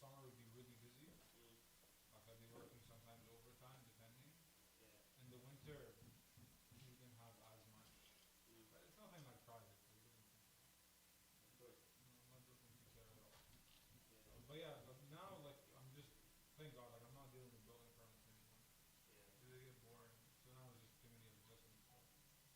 summer would be really busy. Like I'd be working sometimes overtime, depending. In the winter, you wouldn't have as much. But it's nothing like private. So you wouldn't think so. No, I'm not looking to care at all. But yeah, like now, like I'm just thank God, like I'm not dealing with building permits anymore. They get boring. So now it's just community of adjustment stuff. Alhamdulillah.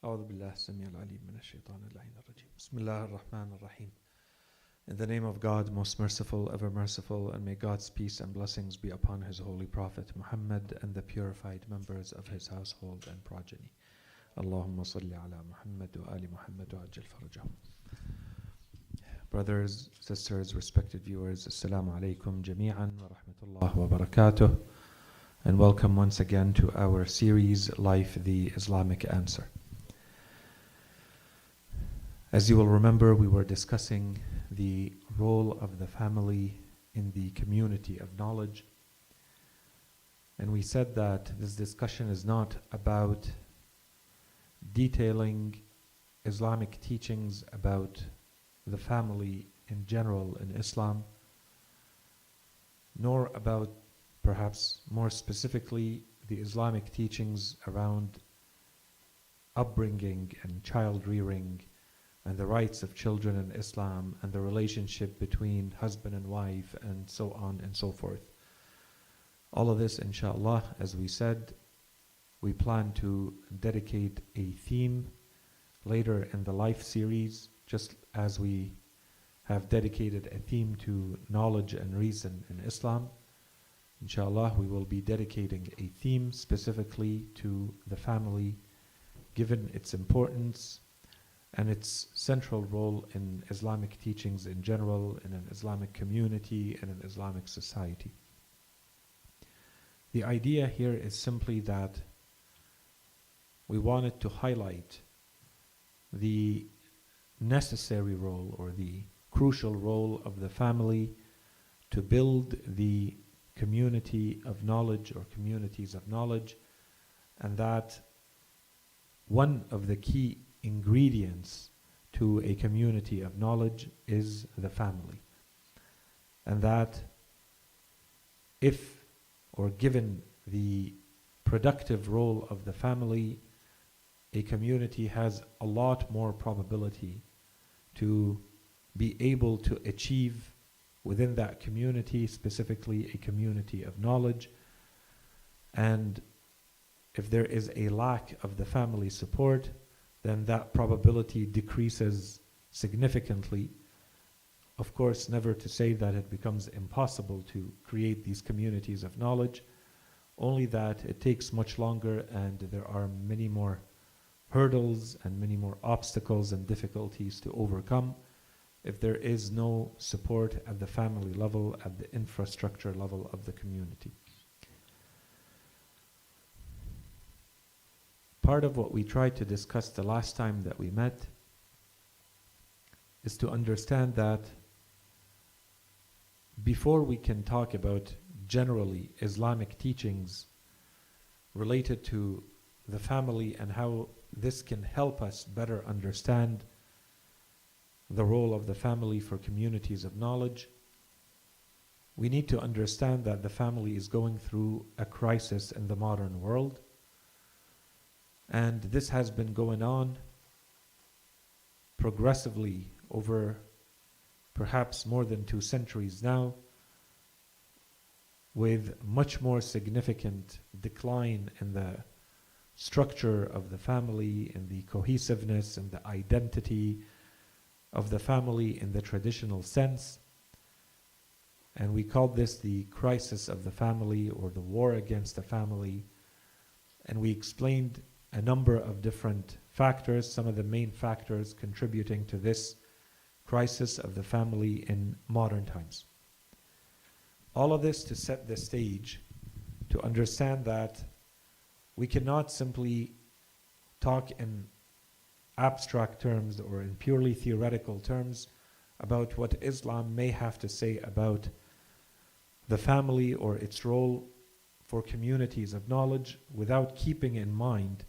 أعوذ بالله السميع العليم من الشيطان اللعين الرجيم. بسم الله الرحمن الرحيم. In the name of God, most merciful, ever merciful, and may God's peace and blessings be upon His holy Prophet Muhammad and the purified members of his household and progeny. Allahumma salli ala Muhammad wa ali Muhammad wa ajil farajahum. Brothers, sisters, respected viewers, Assalamu alaikum jami'an wa rahmatullah wa barakatuh, and welcome once again to our series, Life, the Islamic Answer. As you will remember, we were discussing the role of the family in the community of knowledge. And we said that this discussion is not about detailing Islamic teachings about the family in general in Islam, nor about, perhaps more specifically, the Islamic teachings around upbringing and child rearing and the rights of children in Islam and the relationship between husband and wife and so on and so forth. All of this, inshallah, as we said, we plan to dedicate a theme later in the Life series, just as we have dedicated a theme to knowledge and reason in Islam. Inshallah, we will be dedicating a theme specifically to the family, given its importance and its central role in Islamic teachings in general, in an Islamic community, and an Islamic society. The idea here is simply that we wanted to highlight the necessary role or the crucial role of the family to build the community of knowledge or communities of knowledge, and that one of the key ingredients to a community of knowledge is the family. And that if, or given the productive role of the family, a community has a lot more probability to be able to achieve within that community, specifically a community of knowledge. And if there is a lack of the family support, then that probability decreases significantly. Of course, never to say that it becomes impossible to create these communities of knowledge, only that it takes much longer and there are many more hurdles and many more obstacles and difficulties to overcome if there is no support at the family level, at the infrastructure level of the community. Part of what we tried to discuss the last time that we met is to understand that before we can talk about generally Islamic teachings related to the family and how this can help us better understand the role of the family for communities of knowledge, we need to understand that the family is going through a crisis in the modern world. And this has been going on progressively over perhaps more than 2 centuries now, with much more significant decline in the structure of the family and the cohesiveness and the identity of the family in the traditional sense. And we called this the crisis of the family or the war against the family. And we explained a number of different factors, some of the main factors contributing to this crisis of the family in modern times. All of this to set the stage to understand that we cannot simply talk in abstract terms or in purely theoretical terms about what Islam may have to say about the family or its role for communities of knowledge without keeping in mind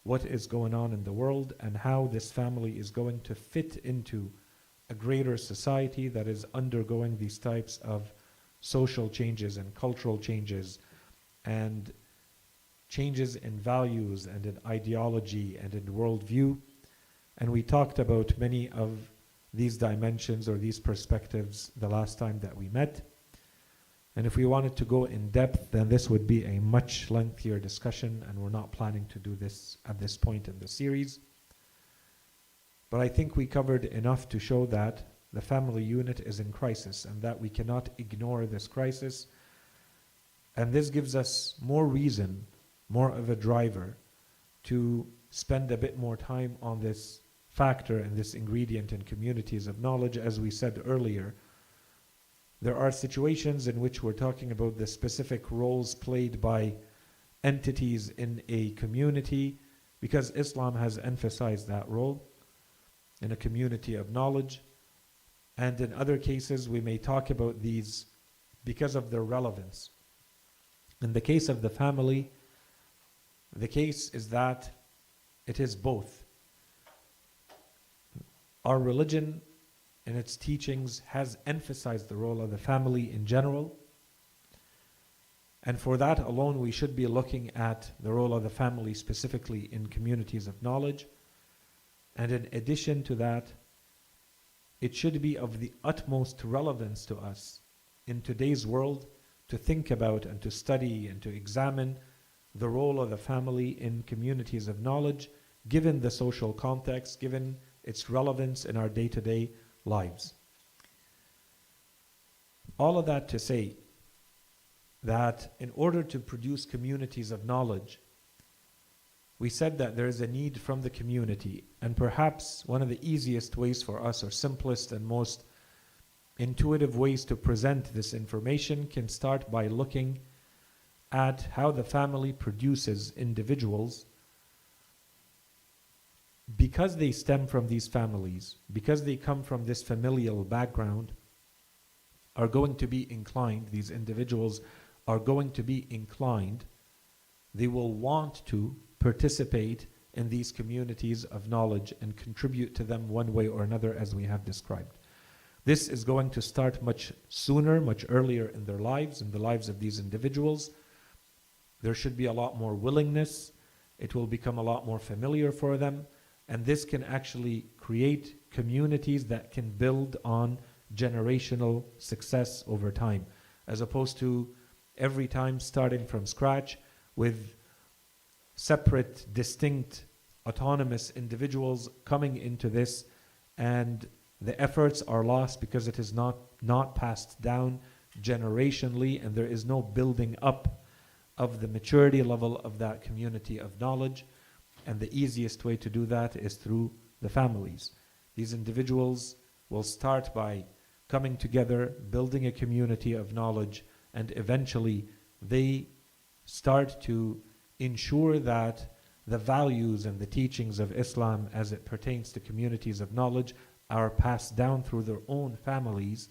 what is going on in the world and how this family is going to fit into a greater society that is undergoing these types of social changes and cultural changes and changes in values and in ideology and in worldview. And we talked about many of these dimensions or these perspectives the last time that we met. And if we wanted to go in depth, then this would be a much lengthier discussion, and we're not planning to do this at this point in the series. But I think we covered enough to show that the family unit is in crisis and that we cannot ignore this crisis. And this gives us more reason, more of a driver, to spend a bit more time on this factor and this ingredient in communities of knowledge. As we said earlier, there are situations in which we're talking about the specific roles played by entities in a community because Islam has emphasized that role in a community of knowledge. And in other cases, we may talk about these because of their relevance. In the case of the family, the case is that it is both. Our religion in its teachings has emphasized the role of the family in general. And for that alone, we should be looking at the role of the family specifically in communities of knowledge. And in addition to that, it should be of the utmost relevance to us in today's world to think about and to study and to examine the role of the family in communities of knowledge, given the social context, given its relevance in our day-to-day lives. All of that to say that in order to produce communities of knowledge, we said that there is a need from the community, and perhaps one of the easiest ways for us, or simplest and most intuitive ways to present this information, can start by looking at how the family produces individuals because they stem from these families, because they come from this familial background, are going to be inclined, these individuals are going to be inclined, they will want to participate in these communities of knowledge and contribute to them one way or another, as we have described. This is going to start much sooner, much earlier in their lives, in the lives of these individuals. There should be a lot more willingness. It will become a lot more familiar for them. And this can actually create communities that can build on generational success over time, as opposed to every time starting from scratch with separate, distinct, autonomous individuals coming into this, and the efforts are lost because it is not passed down generationally, and there is no building up of the maturity level of that community of knowledge. And the easiest way to do that is through the families. These individuals will start by coming together, building a community of knowledge, and eventually they start to ensure that the values and the teachings of Islam as it pertains to communities of knowledge are passed down through their own families.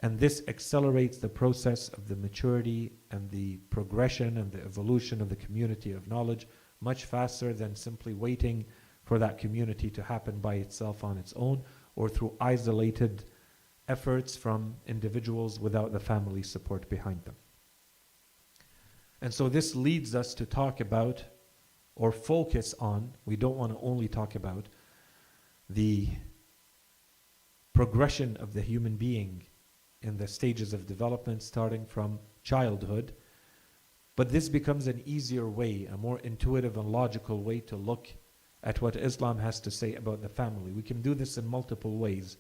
And this accelerates the process of the maturity and the progression and the evolution of the community of knowledge much faster than simply waiting for that community to happen by itself on its own or through isolated efforts from individuals without the family support behind them. And so this leads us to talk about or focus on, we don't want to only talk about the progression of the human being in the stages of development, starting from childhood. But this becomes an easier way, a more intuitive and logical way to look at what Islam has to say about the family. We can do this in multiple ways.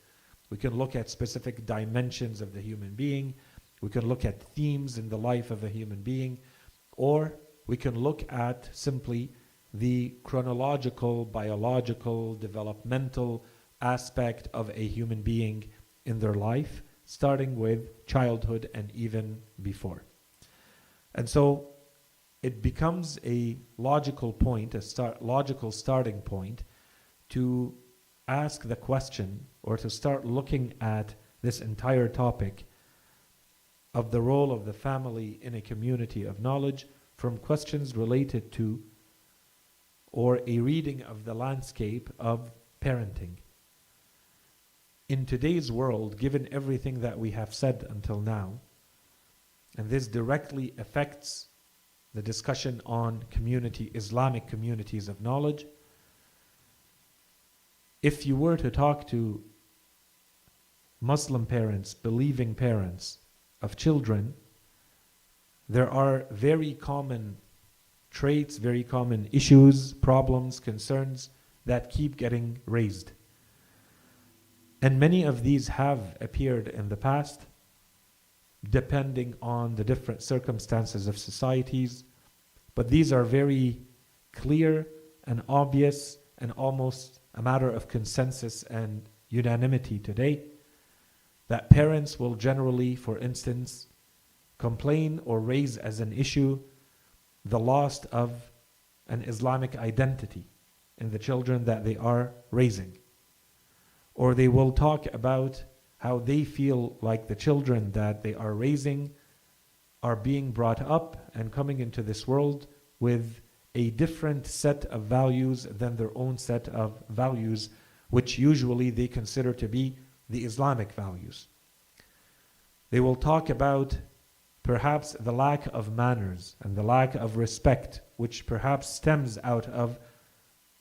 We can look at specific dimensions of the human being. We can look at themes in the life of a human being. Or we can look at simply the chronological, biological, developmental aspect of a human being in their life, starting with childhood and even before. And so it becomes a logical point, logical starting point to ask the question or to start looking at this entire topic of the role of the family in a community of knowledge from questions related to or a reading of the landscape of parenting. In today's world, given everything that we have said until now, and this directly affects the discussion on Islamic communities of knowledge, if you were to talk to Muslim parents, believing parents of children, there are very common traits, very common issues, problems, concerns that keep getting raised. And many of these have appeared in the past, depending on the different circumstances of societies. But these are very clear and obvious and almost a matter of consensus and unanimity today, that parents will generally, for instance, complain or raise as an issue the loss of an Islamic identity in the children that they are raising. Or they will talk about how they feel like the children that they are raising are being brought up and coming into this world with a different set of values than their own set of values, which usually they consider to be the Islamic values. They will talk about perhaps the lack of manners and the lack of respect, which perhaps stems out of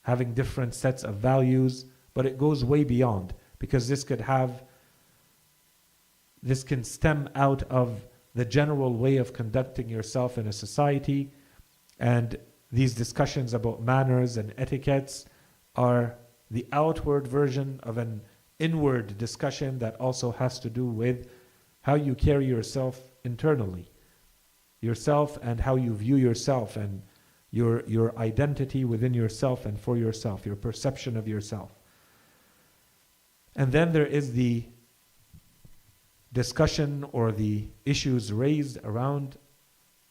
having different sets of values, but it goes way beyond, because this can stem out of the general way of conducting yourself in a society, and these discussions about manners and etiquettes are the outward version of an inward discussion that also has to do with how you carry yourself internally, yourself and how you view yourself and your identity within yourself and for yourself, your perception of yourself. And then there is the discussion or the issues raised around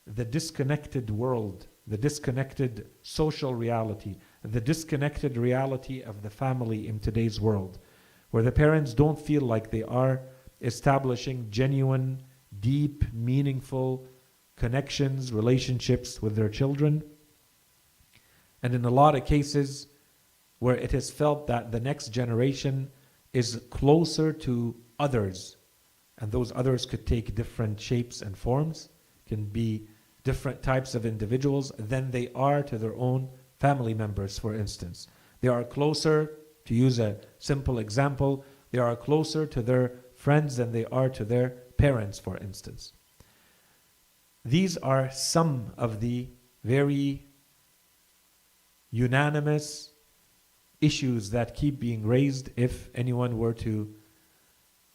the disconnected world, the disconnected social reality, the disconnected reality of the family in today's world, where the parents don't feel like they are establishing genuine, deep, meaningful connections, relationships with their children. And in a lot of cases where it is felt that the next generation is closer to others, and those others could take different shapes and forms, can be different types of individuals than they are to their own family members, for instance. They are closer, to use a simple example, they are closer to their friends than they are to their parents, for instance. These are some of the very unanimous issues that keep being raised if anyone were to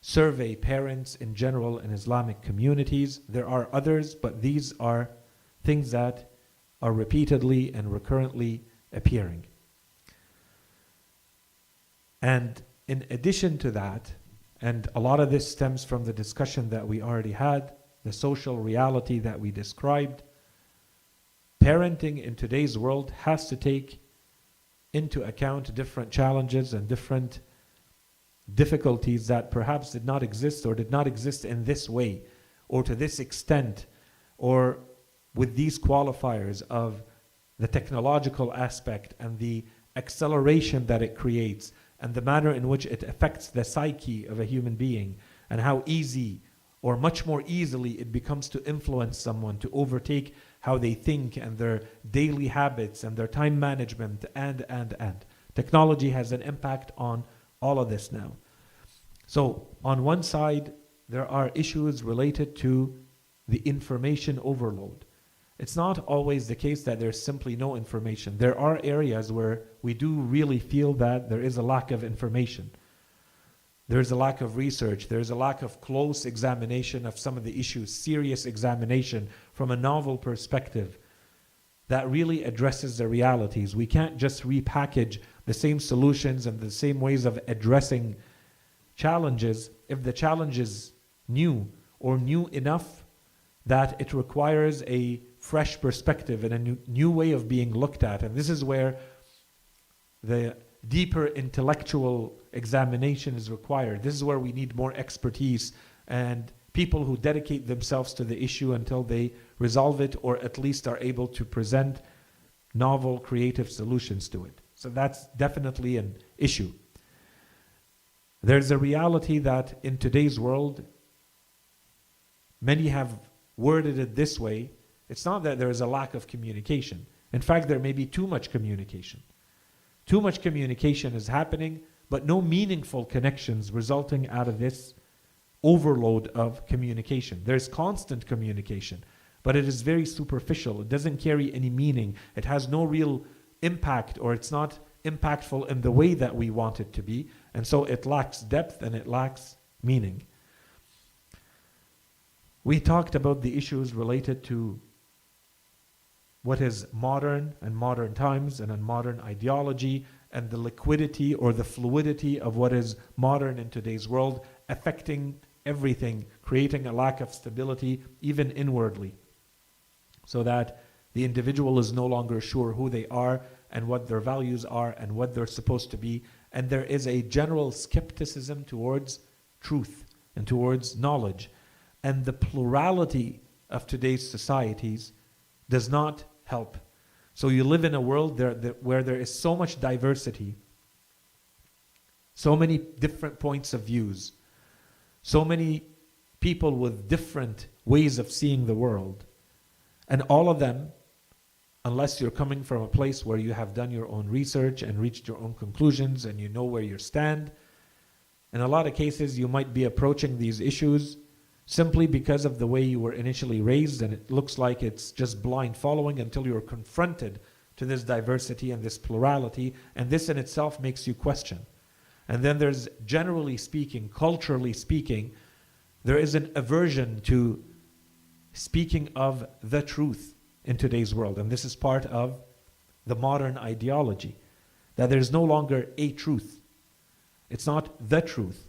survey parents in general in Islamic communities. There are others, but these are things that are repeatedly and recurrently appearing. And in addition to that, and a lot of this stems from the discussion that we already had, the social reality that we described, parenting in today's world has to take into account different challenges and different difficulties that perhaps did not exist or did not exist in this way or to this extent or with these qualifiers of the technological aspect and the acceleration that it creates and the manner in which it affects the psyche of a human being and how easy or much more easily it becomes to influence someone, to overtake how they think and their daily habits and their time management and. Technology has an impact on all of this now. So on one side, there are issues related to the information overload. It's not always the case that there's simply no information. There are areas where we do really feel that there is a lack of information. There's a lack of research. There's a lack of close examination of some of the issues, serious examination from a novel perspective that really addresses the realities. We can't just repackage the same solutions and the same ways of addressing challenges if the challenge is new or new enough that it requires a fresh perspective and a new way of being looked at. And this is where the deeper intellectual examination is required. This is where we need more expertise and people who dedicate themselves to the issue until they resolve it, or at least are able to present novel, creative solutions to it. So that's definitely an issue. There's a reality that in today's world, many have worded it this way. It's not that there is a lack of communication. In fact, there may be too much communication. Too much communication is happening, but no meaningful connections resulting out of this overload of communication. There's constant communication, but it is very superficial. It doesn't carry any meaning. It has no real impact, or it's not impactful in the way that we want it to be. And so it lacks depth and it lacks meaning. We talked about the issues related to what is modern and modern times and a modern ideology, and the liquidity or the fluidity of what is modern in today's world affecting everything, creating a lack of stability even inwardly, so that the individual is no longer sure who they are and what their values are and what they're supposed to be. And there is a general skepticism towards truth and towards knowledge. And the plurality of today's societies does not help. So you live in a world where there is so much diversity, so many different points of views, so many people with different ways of seeing the world. And all of them, unless you're coming from a place where you have done your own research and reached your own conclusions and you know where you stand, in a lot of cases you might be approaching these issues simply because of the way you were initially raised, and it looks like it's just blind following until you're confronted to this diversity and this plurality, and this in itself makes you question. And then there's, generally speaking, culturally speaking, there is an aversion to speaking of the truth in today's world, and this is part of the modern ideology, that there's no longer a truth. It's not the truth.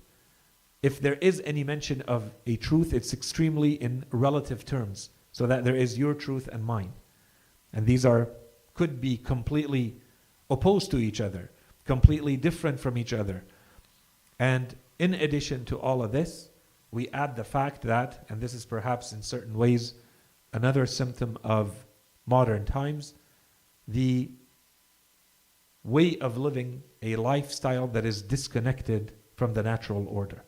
If there is any mention of a truth, it's extremely in relative terms, so that there is your truth and mine. And these could be completely opposed to each other, completely different from each other. And in addition to all of this, we add the fact that, and this is perhaps in certain ways another symptom of modern times, the way of living a lifestyle that is disconnected from the natural order.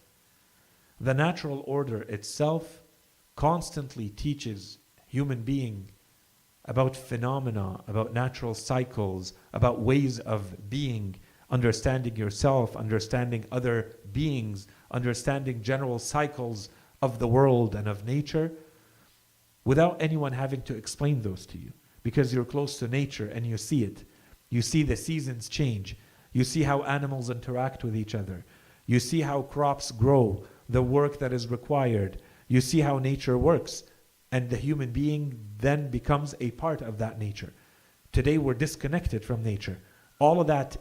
The natural order itself constantly teaches human being about phenomena, about natural cycles, about ways of being, understanding yourself, understanding other beings, understanding general cycles of the world and of nature, without anyone having to explain those to you, because you're close to nature and you see it. You see the seasons change. You see how animals interact with each other. You see how crops grow, the work that is required. You see how nature works, and the human being then becomes a part of that nature. Today we're disconnected from nature. All of that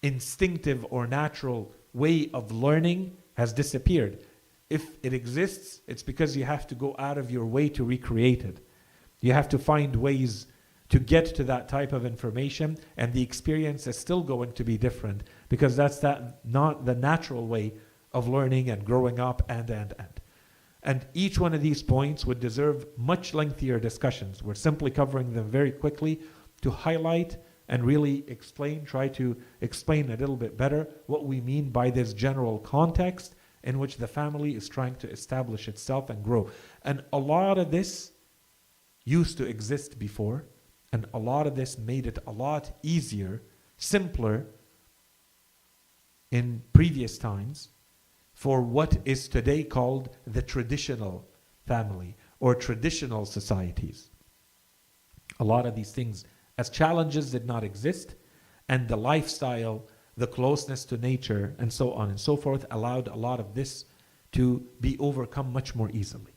instinctive or natural way of learning has disappeared. If it exists, it's because you have to go out of your way to recreate it. You have to find ways to get to that type of information, and the experience is still going to be different, because that's not the natural way of learning and growing up and each one of these points would deserve much lengthier discussions. We're simply covering them very quickly to highlight and really try to explain a little bit better what we mean by this general context in which the family is trying to establish itself and grow. And a lot of this used to exist before, and a lot of this made it a lot easier, simpler in previous times for what is today called the traditional family or traditional societies. A lot of these things, as challenges, did not exist, and the lifestyle, the closeness to nature, and so on and so forth, allowed a lot of this to be overcome much more easily.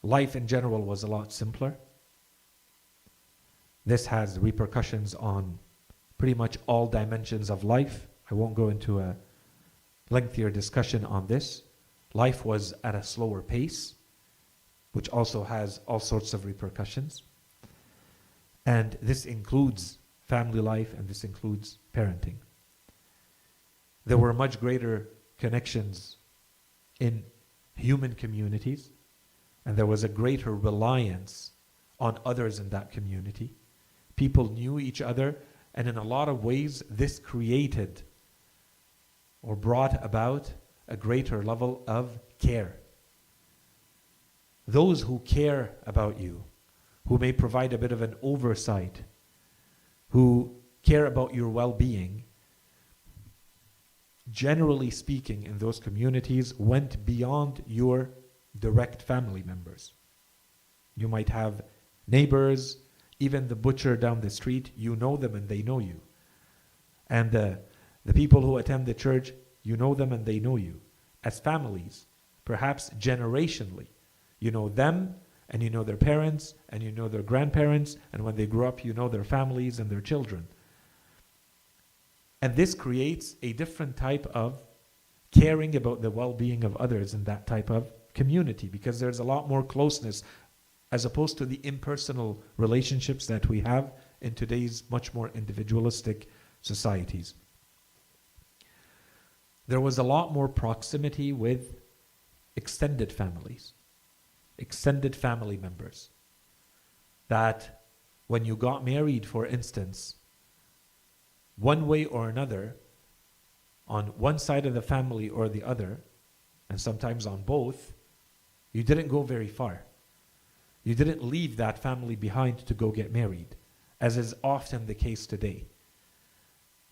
Life in general was a lot simpler. This has repercussions on pretty much all dimensions of life. I won't go into a lengthier discussion on this. Life was at a slower pace, which also has all sorts of repercussions. And this includes family life, and this includes parenting. There were much greater connections in human communities, and there was a greater reliance on others in that community. People knew each other, and in a lot of ways, this created or brought about a greater level of care. Those who care about you, who may provide a bit of an oversight, who care about your well-being, generally speaking, in those communities, went beyond your direct family members. You might have neighbors, even the butcher down the street, you know them and they know you. And the people who attend the church, you know them and they know you. As families, perhaps generationally, you know them and you know their parents and you know their grandparents, and when they grow up, you know their families and their children. And this creates a different type of caring about the well-being of others in that type of community, because there's a lot more closeness as opposed to the impersonal relationships that we have in today's much more individualistic societies. There was a lot more proximity with extended families, extended family members, that when you got married, for instance, one way or another, on one side of the family or the other, and sometimes on both, you didn't go very far. You didn't leave that family behind to go get married, as is often the case today.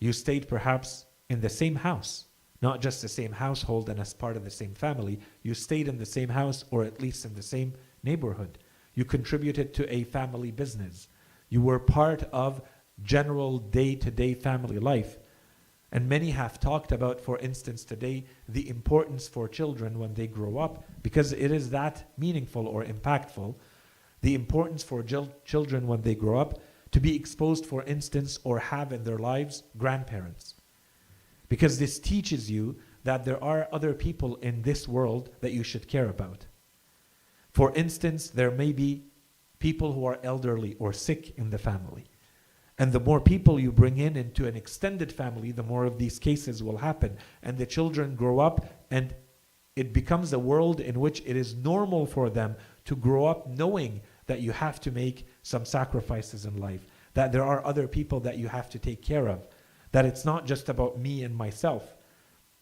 You stayed perhaps in the same house, not just the same household and as part of the same family. You stayed in the same house, or at least in the same neighborhood. You contributed to a family business. You were part of general day-to-day family life. And many have talked about, for instance, today, the importance for children when they grow up, because it is that meaningful or impactful, the importance for children when they grow up to be exposed, for instance, or have in their lives grandparents. Because this teaches you that there are other people in this world that you should care about. For instance, there may be people who are elderly or sick in the family. And the more people you bring in into an extended family, the more of these cases will happen. And the children grow up, and it becomes a world in which it is normal for them to grow up knowing that you have to make some sacrifices in life, that there are other people that you have to take care of, that it's not just about me and myself,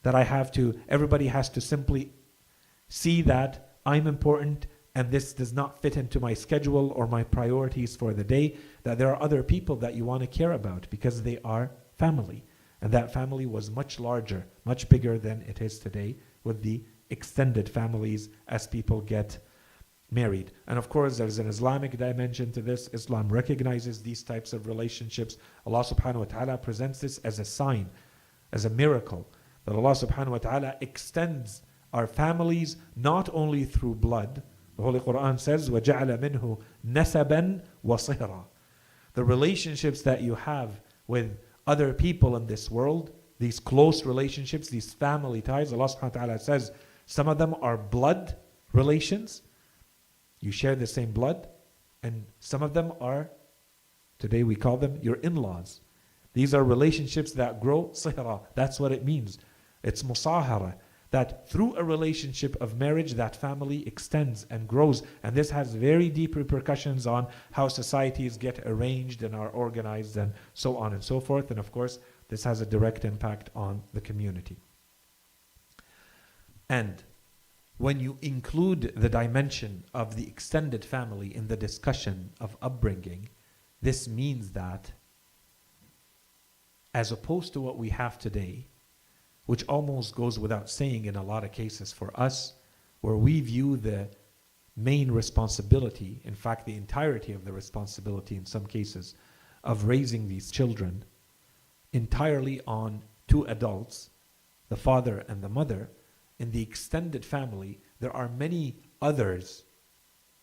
that everybody has to simply see that I'm important and this does not fit into my schedule or my priorities for the day, that there are other people that you want to care about because they are family. And that family was much larger, much bigger than it is today with the extended families as people get married. And of course, there's an Islamic dimension to this. Islam recognizes these types of relationships. Allah subhanahu wa ta'ala presents this as a sign, as a miracle, that Allah subhanahu wa ta'ala extends our families not only through blood. The Holy Quran says, وَجَعَلَ مِنْهُ نَسَبًا وَصِهْرًا. The relationships that you have with other people in this world, these close relationships, these family ties, Allah subhanahu wa ta'ala says, some of them are blood relations. You share the same blood. And some of them are, today we call them your in-laws. These are relationships that grow sihra. That's what it means. It's musahara. That through a relationship of marriage, that family extends and grows. And this has very deep repercussions on how societies get arranged and are organized and so on and so forth. And of course, this has a direct impact on the community. And when you include the dimension of the extended family in the discussion of upbringing, this means that as opposed to what we have today, which almost goes without saying in a lot of cases for us, where we view the main responsibility, in fact the entirety of the responsibility in some cases, of raising these children entirely on two adults, the father and the mother. In the extended family, there are many others,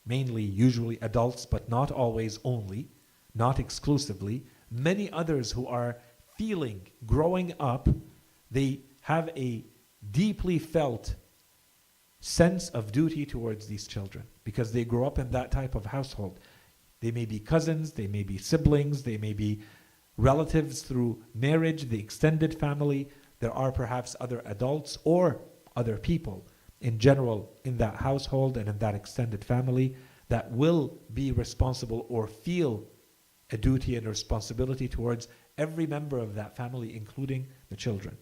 mainly usually adults, but not always only, not exclusively, many others who are feeling, growing up, they have a deeply felt sense of duty towards these children because they grow up in that type of household. They may be cousins, they may be siblings, they may be relatives through marriage, the extended family. There are perhaps other adults or other people in general in that household and in that extended family that will be responsible or feel a duty and a responsibility towards every member of that family, including the children.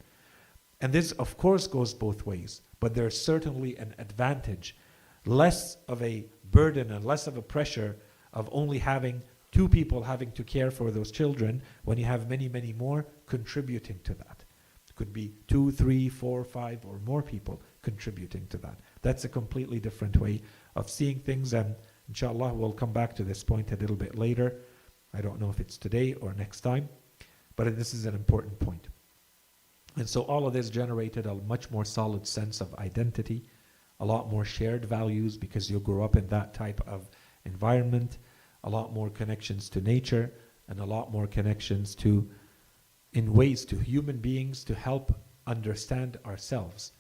And this, of course, goes both ways, but there's certainly an advantage, less of a burden and less of a pressure of only having two people having to care for those children when you have many, many more contributing to that. It could be 2, 3, 4, 5 or more people contributing to that. That's a completely different way of seeing things, and inshallah we'll come back to this point a little bit later. I don't know if it's today or next time, but this is an important point. And so all of this generated a much more solid sense of identity, a lot more shared values because you grew up in that type of environment, a lot more connections to nature, and a lot more connections to, in ways, to human beings to help understand ourselves.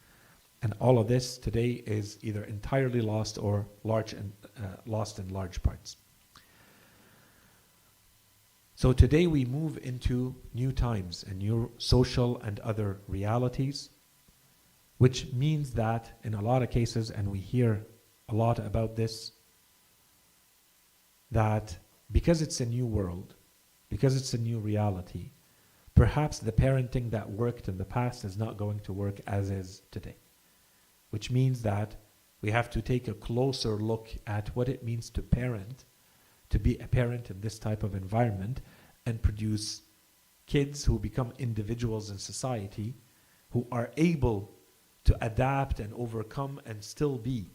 And all of this today is either entirely lost or lost in large parts. So today we move into new times and new social and other realities, which means that in a lot of cases, and we hear a lot about this, that because it's a new world, because it's a new reality, perhaps the parenting that worked in the past is not going to work as is today. Which means that we have to take a closer look at what it means to parent, to be a parent in this type of environment, and produce kids who become individuals in society, who are able to adapt and overcome and still be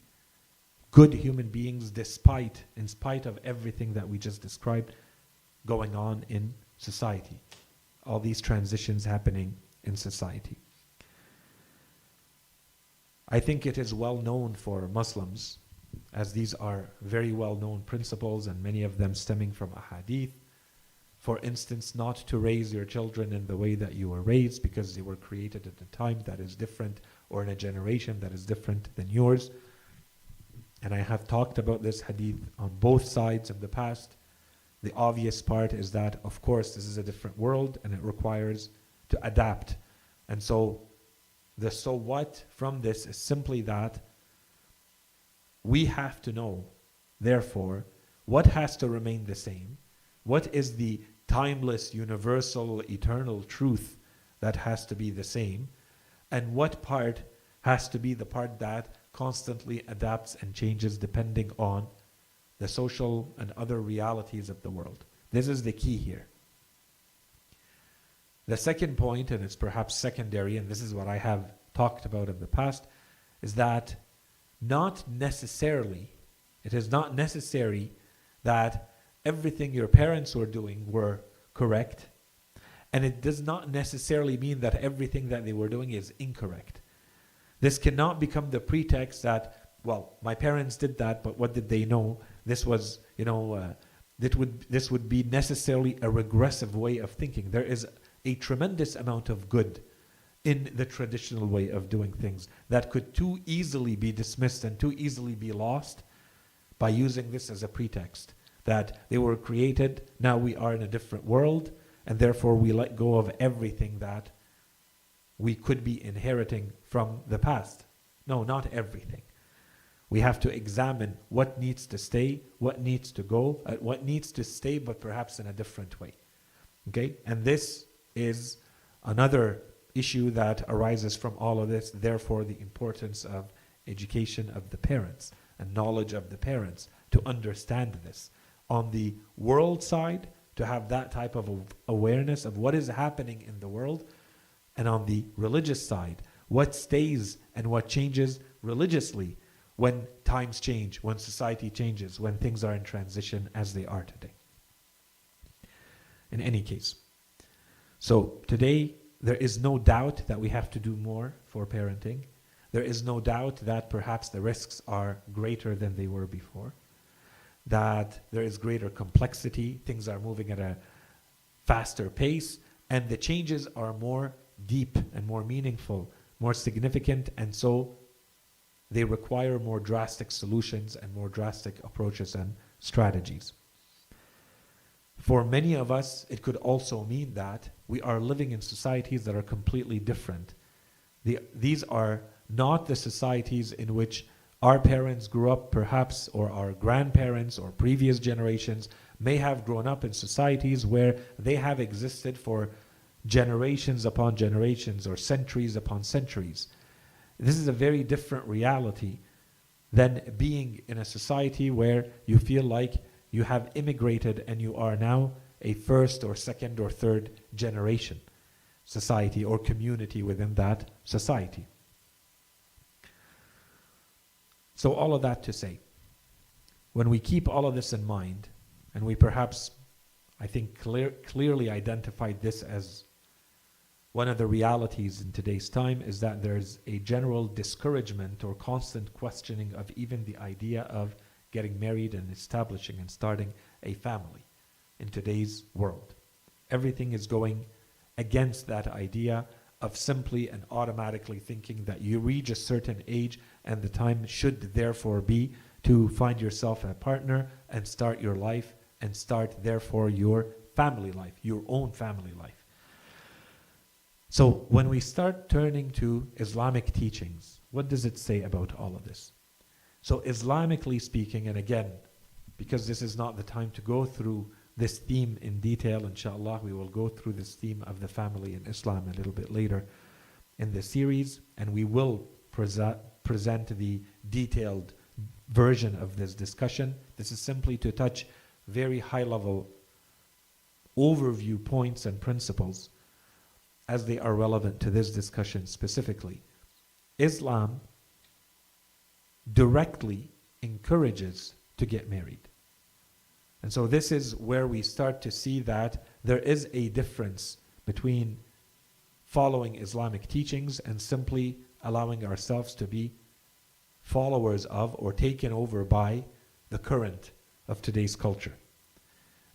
good human beings in spite of everything that we just described going on in society. All these transitions happening in society. I think it is well known for Muslims, as these are very well known principles and many of them stemming from a hadith. For instance, not to raise your children in the way that you were raised because they were created at a time that is different or in a generation that is different than yours. And I have talked about this hadith on both sides in the past. The obvious part is that, of course, this is a different world and it requires to adapt. And so the so what from this is simply that we have to know, therefore, what has to remain the same, what is the timeless, universal, eternal truth that has to be the same, and what part has to be the part that constantly adapts and changes depending on the social and other realities of the world. This is the key here. The second point, and it's perhaps secondary, and this is what I have talked about in the past, is that it is not necessary that everything your parents were doing were correct, and it does not necessarily mean that everything that they were doing is incorrect. This cannot become the pretext that, well, my parents did that, but what did they know? This was, this would be necessarily a regressive way of thinking. There is a tremendous amount of good in the traditional way of doing things that could too easily be dismissed and too easily be lost by using this as a pretext. That they were created, now we are in a different world, and therefore we let go of everything that we could be inheriting from the past. No, not everything. We have to examine what needs to stay, what needs to go, what needs to stay, but perhaps in a different way. Okay? And this is another issue that arises from all of this, therefore the importance of education of the parents and knowledge of the parents to understand this. On the world side, to have that type of awareness of what is happening in the world, And on the religious side, what stays and what changes religiously when times change, when society changes, when things are in transition as they are today. In any case. So today, there is no doubt that we have to do more for parenting. There is no doubt that perhaps the risks are greater than they were before. That there is greater complexity, things are moving at a faster pace, and the changes are more deep and more meaningful, more significant, and so they require more drastic solutions and more drastic approaches and strategies. For many of us, it could also mean that we are living in societies that are completely different. These are not the societies in which our parents grew up, perhaps, or our grandparents or previous generations may have grown up in societies where they have existed for generations upon generations or centuries upon centuries. This is a very different reality than being in a society where you feel like you have immigrated and you are now a first or second or third generation society or community within that society. So all of that to say, when we keep all of this in mind, and we perhaps, I think, clearly identified this as one of the realities in today's time, is that there's a general discouragement or constant questioning of even the idea of getting married and establishing and starting a family in today's world. Everything is going against that idea of simply and automatically thinking that you reach a certain age and the time should therefore be to find yourself a partner and start your life and start therefore your family life, your own family life. So when we start turning to Islamic teachings, what does it say about all of this? So Islamically speaking, and again, because this is not the time to go through this theme in detail, inshallah, we will go through this theme of the family in Islam a little bit later in the series, and we will present the detailed version of this discussion. This is simply to touch very high-level overview points and principles as they are relevant to this discussion specifically. Islam directly encourages to get married. And so this is where we start to see that there is a difference between following Islamic teachings and simply allowing ourselves to be followers of or taken over by the current of today's culture.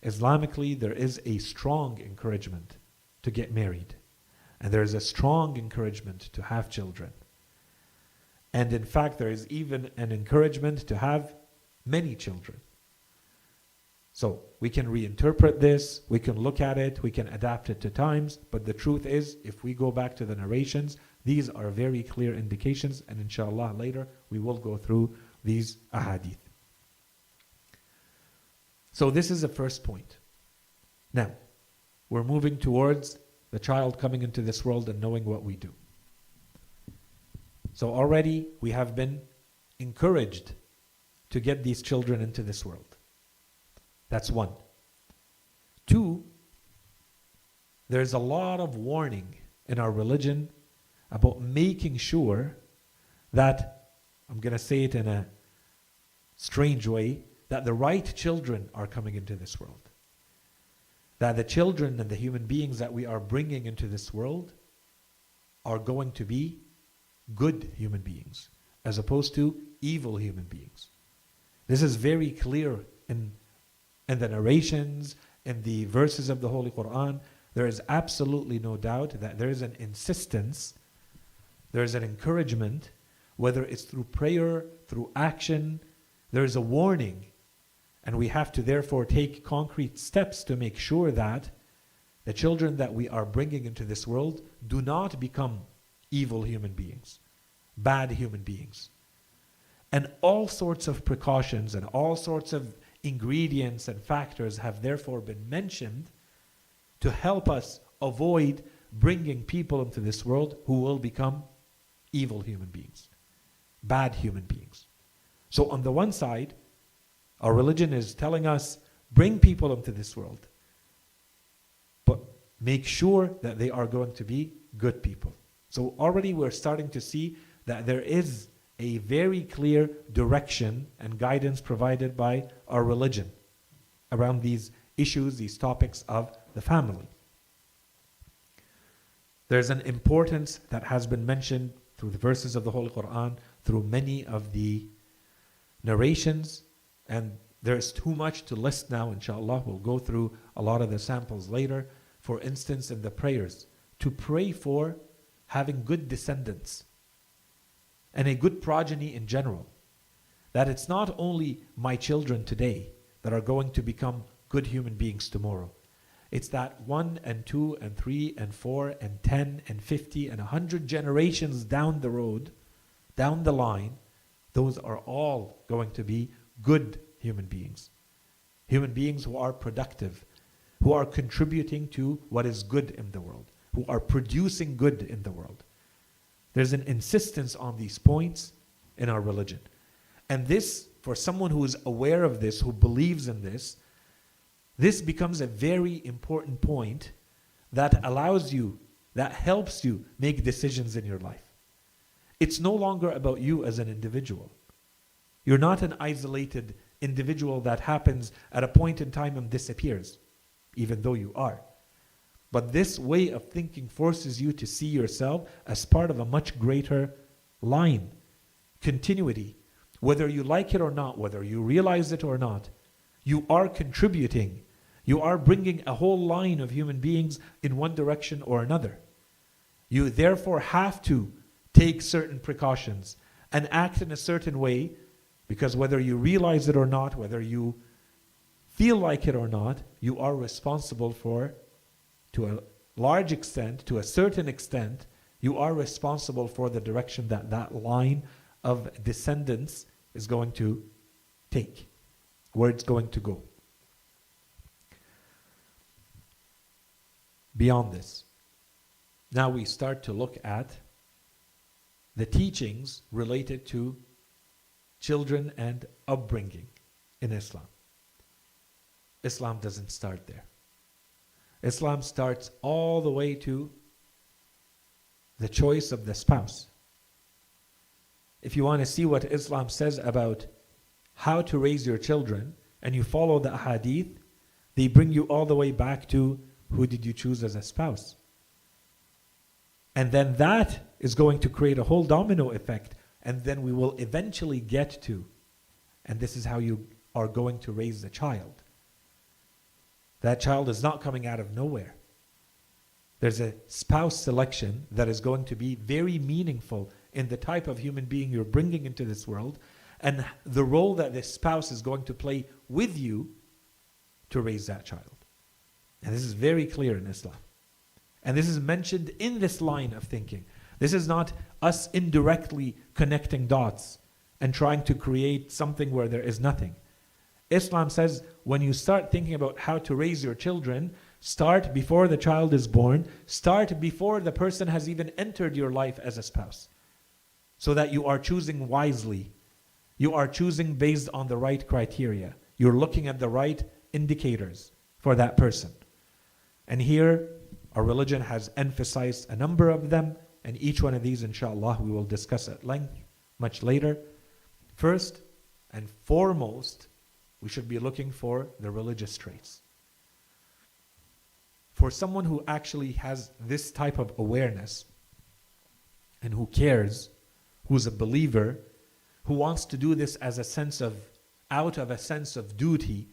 Islamically, there is a strong encouragement to get married. And there is a strong encouragement to have children. And in fact, there is even an encouragement to have many children. So we can reinterpret this, we can look at it, we can adapt it to times, but the truth is, if we go back to the narrations, these are very clear indications, and inshallah later we will go through these ahadith. So this is the first point. Now, we're moving towards the child coming into this world and knowing what we do. So already we have been encouraged to get these children into this world. That's one. Two, there's a lot of warning in our religion about making sure that, I'm going to say it in a strange way, that the right children are coming into this world. That the children and the human beings that we are bringing into this world are going to be good human beings, as opposed to evil human beings. This is very clear in the narrations, in the verses of the Holy Quran. There is absolutely no doubt that there is an insistence, there is an encouragement, whether it's through prayer, through action, there is a warning. And we have to therefore take concrete steps to make sure that the children that we are bringing into this world do not become evil human beings, bad human beings. And all sorts of precautions and all sorts of ingredients and factors have therefore been mentioned to help us avoid bringing people into this world who will become evil human beings, bad human beings. So on the one side, our religion is telling us, bring people into this world, but make sure that they are going to be good people. So already we're starting to see that there is a very clear direction and guidance provided by our religion around these issues, these topics of the family. There's an importance that has been mentioned through the verses of the Holy Quran, through many of the narrations, and there's too much to list now, inshallah. We'll go through a lot of the samples later. For instance, in the prayers, to pray for having good descendants and a good progeny in general. That it's not only my children today that are going to become good human beings tomorrow. It's that 1 and 2 and 3 and 4 and 10 and 50 and 100 generations down the road, down the line, those are all going to be good human beings. Human beings who are productive, who are contributing to what is good in the world, who are producing good in the world. There's an insistence on these points in our religion. And this, for someone who is aware of this, who believes in this, this becomes a very important point that allows you, that helps you make decisions in your life. It's no longer about you as an individual. You're not an isolated individual that happens at a point in time and disappears, even though you are. But this way of thinking forces you to see yourself as part of a much greater line, continuity. Whether you like it or not, whether you realize it or not, you are contributing. You are bringing a whole line of human beings in one direction or another. You therefore have to take certain precautions and act in a certain way, because whether you realize it or not, whether you feel like it or not, you are responsible for, to a large extent, to a certain extent, you are responsible for the direction that that line of descendants is going to take, where it's going to go. Beyond this, now we start to look at the teachings related to children and upbringing in Islam. Islam doesn't start there. Islam starts all the way to the choice of the spouse. If you want to see what Islam says about how to raise your children, and you follow the hadith, they bring you all the way back to who did you choose as a spouse. And then that is going to create a whole domino effect, and then we will eventually get to, and this is how you are going to raise the child. That child is not coming out of nowhere. There's a spouse selection that is going to be very meaningful in the type of human being you're bringing into this world, and the role that this spouse is going to play with you to raise that child. And this is very clear in Islam. And this is mentioned in this line of thinking. This is not us indirectly connecting dots and trying to create something where there is nothing. Islam says when you start thinking about how to raise your children, start before the child is born, start before the person has even entered your life as a spouse, so that you are choosing wisely. You are choosing based on the right criteria. You're looking at the right indicators for that person. And here, our religion has emphasized a number of them, and each one of these, inshallah, we will discuss at length much later. First and foremost, we should be looking for the religious traits. For someone who actually has this type of awareness and who cares, who's a believer, who wants to do this as a sense of, out of a sense of duty,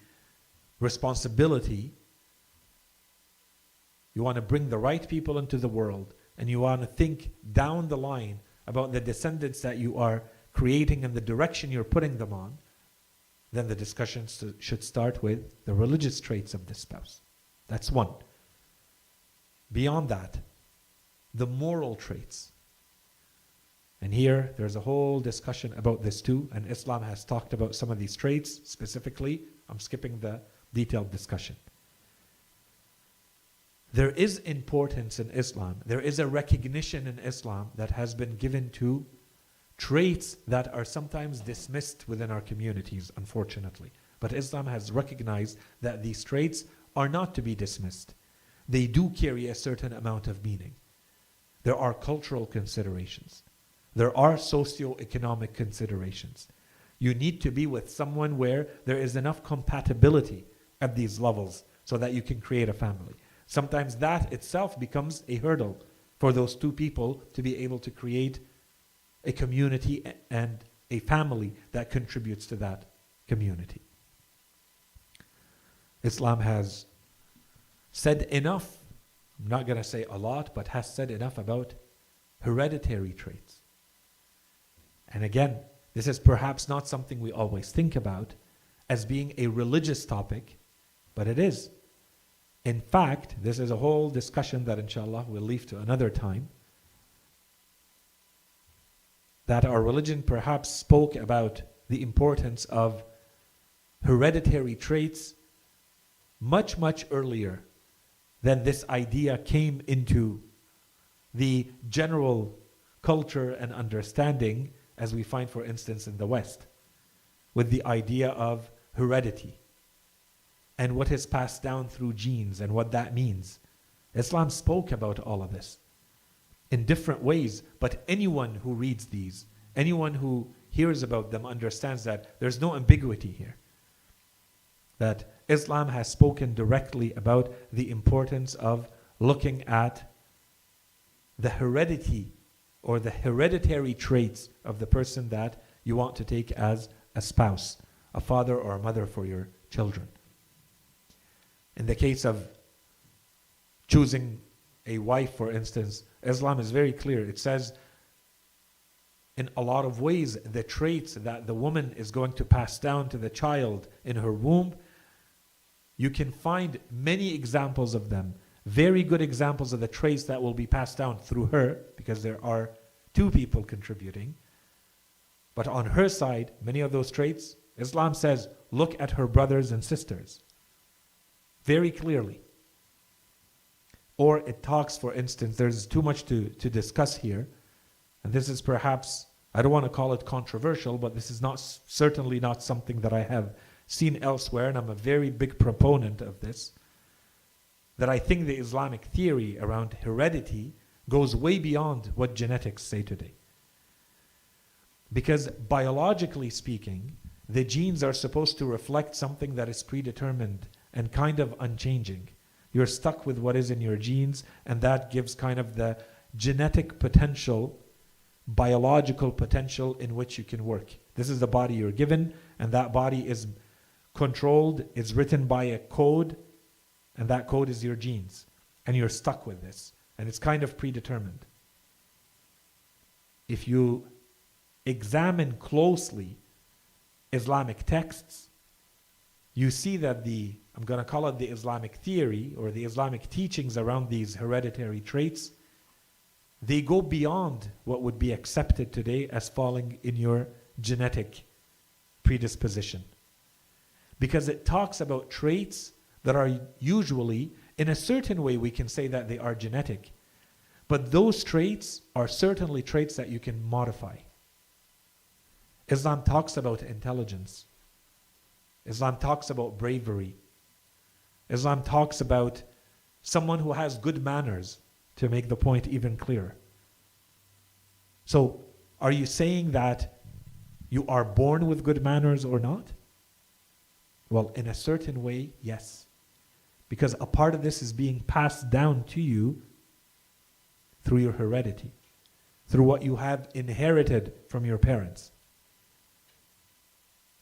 responsibility, you want to bring the right people into the world, and you want to think down the line about the descendants that you are creating and the direction you're putting them on, then the discussions should start with the religious traits of the spouse. That's one. Beyond that, the moral traits. And here, there's a whole discussion about this too, and Islam has talked about some of these traits specifically. I'm skipping the detailed discussion. There is importance in Islam. There is a recognition in Islam that has been given to traits that are sometimes dismissed within our communities, unfortunately. But Islam has recognized that these traits are not to be dismissed. They do carry a certain amount of meaning. There are cultural considerations. There are socio-economic considerations. You need to be with someone where there is enough compatibility at these levels so that you can create a family. Sometimes that itself becomes a hurdle for those two people to be able to create a community and a family that contributes to that community. Islam has said enough, I'm not going to say a lot, but has said enough about hereditary traits. And again, this is perhaps not something we always think about as being a religious topic, but it is. In fact, this is a whole discussion that inshallah we'll leave to another time, that our religion perhaps spoke about the importance of hereditary traits much, much earlier than this idea came into the general culture and understanding as we find, for instance, in the West, with the idea of heredity and what is passed down through genes and what that means. Islam spoke about all of this in different ways, but anyone who reads these, anyone who hears about them understands that there's no ambiguity here. That Islam has spoken directly about the importance of looking at the heredity or the hereditary traits of the person that you want to take as a spouse, a father or a mother for your children. In the case of choosing a wife, for instance, Islam is very clear. It says in a lot of ways the traits that the woman is going to pass down to the child in her womb, you can find many examples of them, very good examples of the traits that will be passed down through her, because there are two people contributing. But on her side, many of those traits, Islam says, look at her brothers and sisters very clearly. Or it talks, for instance, there's too much to discuss here, and this is perhaps, I don't want to call it controversial, but this is certainly not something that I have seen elsewhere, and I'm a very big proponent of this, that I think the Islamic theory around heredity goes way beyond what genetics say today. Because biologically speaking, the genes are supposed to reflect something that is predetermined and kind of unchanging. You're stuck with what is in your genes, and that gives kind of the genetic potential, biological potential in which you can work. This is the body you're given, and that body is controlled, is written by a code, and that code is your genes. And you're stuck with this, and it's kind of predetermined. If you examine closely Islamic texts, you see that I'm going to call it the Islamic theory or the Islamic teachings around these hereditary traits, they go beyond what would be accepted today as falling in your genetic predisposition. Because it talks about traits that are usually, in a certain way we can say that they are genetic, but those traits are certainly traits that you can modify. Islam talks about intelligence. Islam talks about bravery. Islam talks about someone who has good manners, to make the point even clearer. So, are you saying that you are born with good manners or not? Well, in a certain way, yes. Because a part of this is being passed down to you through your heredity, through what you have inherited from your parents.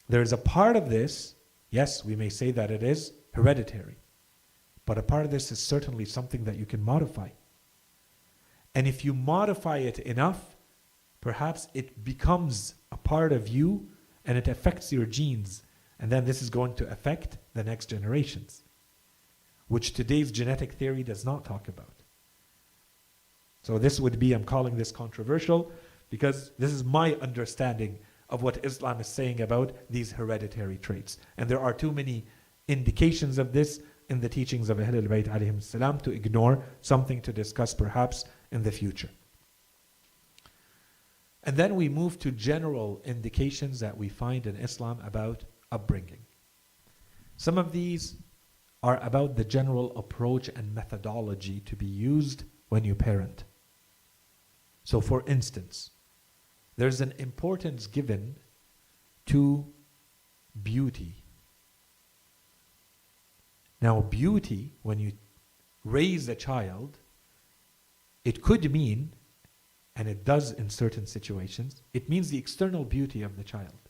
There is a part of this, yes, we may say that it is hereditary, but a part of this is certainly something that you can modify. And if you modify it enough, perhaps it becomes a part of you and it affects your genes. And then this is going to affect the next generations, which today's genetic theory does not talk about. So this would be, I'm calling this controversial, because this is my understanding of what Islam is saying about these hereditary traits. And there are too many indications of this in the teachings of Ahlul Bayt alayhim salam to ignore, something to discuss perhaps in the future. And then we move to general indications that we find in Islam about upbringing. Some of these are about the general approach and methodology to be used when you parent. So for instance, there's an importance given to beauty. Now beauty, when you raise a child, it could mean, and it does in certain situations, it means the external beauty of the child.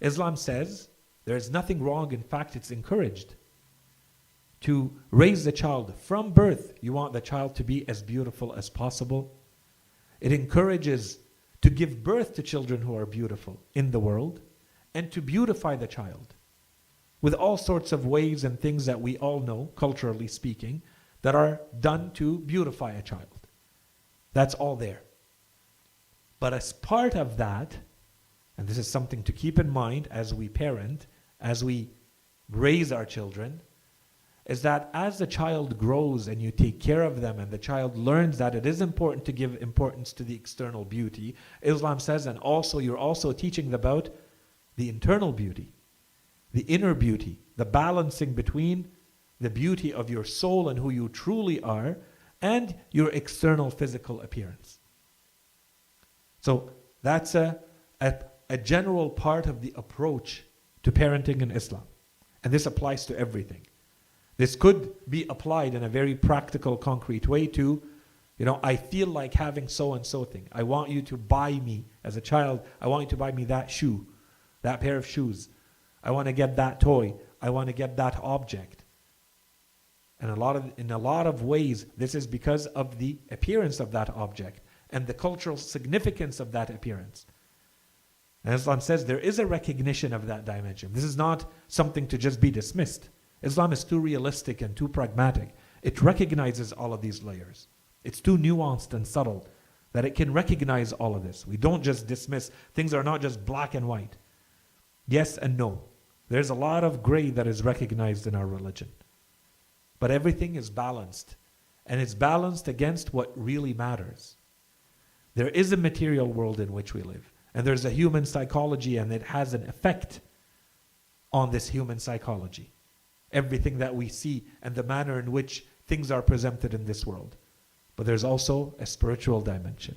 Islam says there is nothing wrong, in fact it's encouraged to raise the child from birth. You want the child to be as beautiful as possible. It encourages to give birth to children who are beautiful in the world and to beautify the child with all sorts of ways and things that we all know, culturally speaking, that are done to beautify a child. That's all there. But as part of that, and this is something to keep in mind as we parent, as we raise our children, is that as the child grows and you take care of them and the child learns that it is important to give importance to the external beauty, Islam says, and also you're also teaching about the internal beauty, the inner beauty, the balancing between the beauty of your soul and who you truly are and your external physical appearance. So that's a general part of the approach to parenting in Islam. And this applies to everything. This could be applied in a very practical, concrete way to, I feel like having so-and-so thing. I want you to buy me, as a child, I want you to buy me that shoe, that pair of shoes. I want to get that toy. I want to get that object. And in a lot of ways, this is because of the appearance of that object and the cultural significance of that appearance. And Islam says there is a recognition of that dimension. This is not something to just be dismissed. Islam is too realistic and too pragmatic. It recognizes all of these layers. It's too nuanced and subtle that it can recognize all of this. We don't just dismiss. Things are not just black and white. Yes and no. There's a lot of gray that is recognized in our religion. But everything is balanced. And it's balanced against what really matters. There is a material world in which we live. And there's a human psychology, and it has an effect on this human psychology. Everything that we see and the manner in which things are presented in this world. But there's also a spiritual dimension.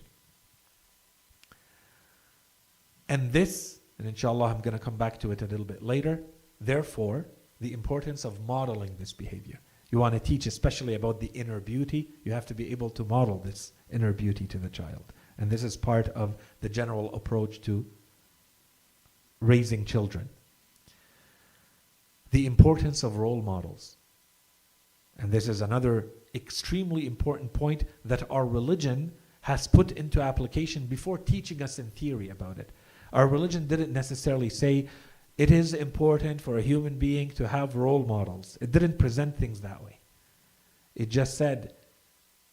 And this, and inshallah I'm going to come back to it a little bit later, therefore, the importance of modeling this behavior. You want to teach especially about the inner beauty, you have to be able to model this inner beauty to the child. And this is part of the general approach to raising children. The importance of role models. And this is another extremely important point that our religion has put into application before teaching us in theory about it. Our religion didn't necessarily say it is important for a human being to have role models. It didn't present things that way. It just said,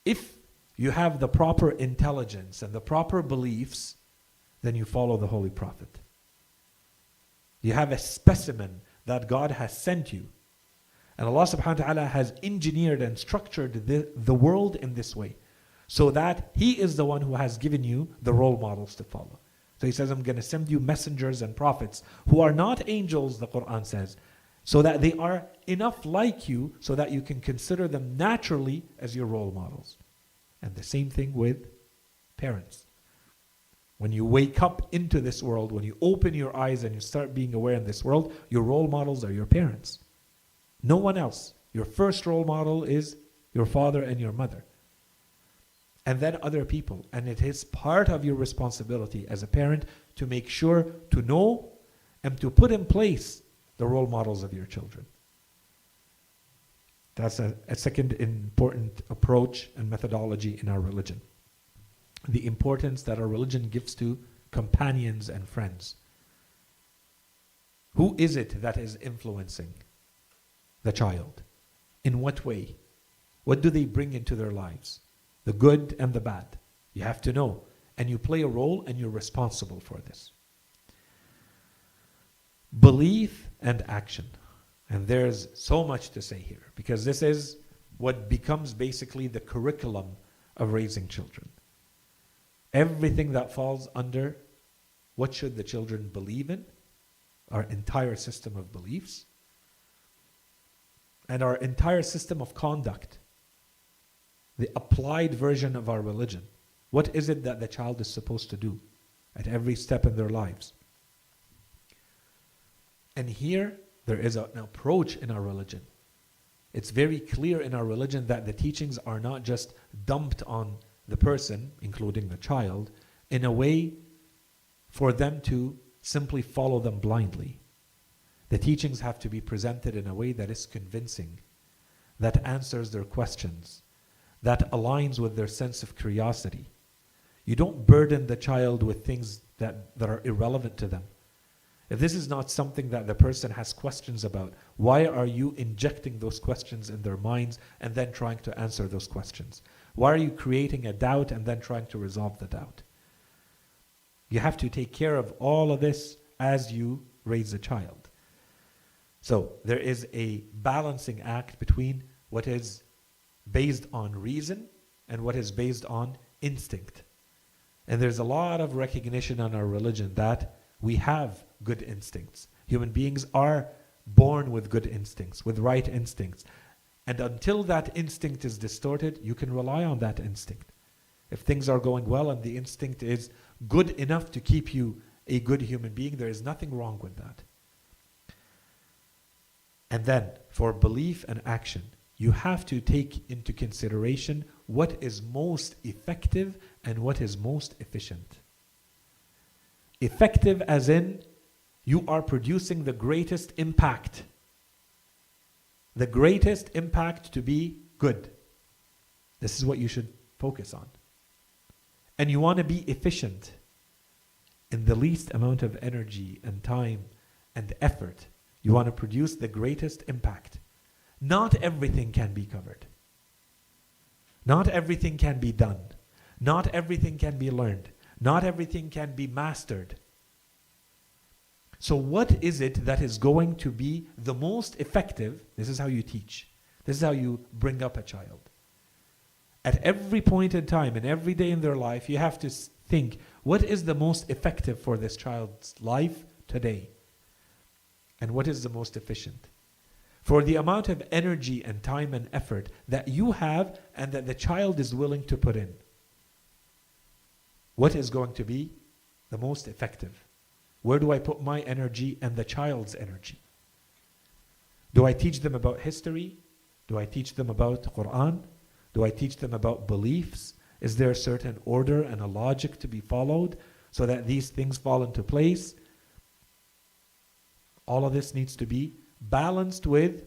if you have the proper intelligence and the proper beliefs, then you follow the Holy Prophet. You have a specimen that God has sent you. And Allah subhanahu wa ta'ala has engineered and structured the world in this way, so that He is the one who has given you the role models to follow. So He says, I'm going to send you messengers and prophets who are not angels, the Quran says, so that they are enough like you so that you can consider them naturally as your role models. And the same thing with parents. When you wake up into this world, when you open your eyes and you start being aware in this world, your role models are your parents. No one else. Your first role model is your father and your mother. And then other people. And it is part of your responsibility as a parent to make sure to know and to put in place the role models of your children. That's a second important approach and methodology in our religion. The importance that our religion gives to companions and friends. Who is it that is influencing the child? In what way? What do they bring into their lives? The good and the bad. You have to know. And you play a role and you're responsible for this. Belief and action. And there's so much to say here, because this is what becomes basically the curriculum of raising children. Everything that falls under what should the children believe in, our entire system of beliefs, and our entire system of conduct, the applied version of our religion. What is it that the child is supposed to do at every step in their lives? And here, there is an approach in our religion. It's very clear in our religion that the teachings are not just dumped on the person, including the child, in a way for them to simply follow them blindly. The teachings have to be presented in a way that is convincing, that answers their questions, that aligns with their sense of curiosity. You don't burden the child with things that are irrelevant to them. If this is not something that the person has questions about, why are you injecting those questions in their minds and then trying to answer those questions? Why are you creating a doubt and then trying to resolve the doubt? You have to take care of all of this as you raise a child. So there is a balancing act between what is based on reason and what is based on instinct. And there's a lot of recognition in our religion that we have good instincts. Human beings are born with good instincts, with right instincts. And until that instinct is distorted, you can rely on that instinct. If things are going well and the instinct is good enough to keep you a good human being, there is nothing wrong with that. And then, for belief and action, you have to take into consideration what is most effective and what is most efficient. Effective as in, you are producing the greatest impact. The greatest impact to be good. This is what you should focus on. And you want to be efficient in the least amount of energy and time and effort. You want to produce the greatest impact. Not everything can be covered. Not everything can be done. Not everything can be learned. Not everything can be mastered. So what is it that is going to be the most effective? This is how you teach. This is how you bring up a child. At every point in time and every day in their life, you have to think, what is the most effective for this child's life today? And what is the most efficient? For the amount of energy and time and effort that you have and that the child is willing to put in. What is going to be the most effective? Where do I put my energy and the child's energy? Do I teach them about history? Do I teach them about the Quran? Do I teach them about beliefs? Is there a certain order and a logic to be followed so that these things fall into place? All of this needs to be balanced with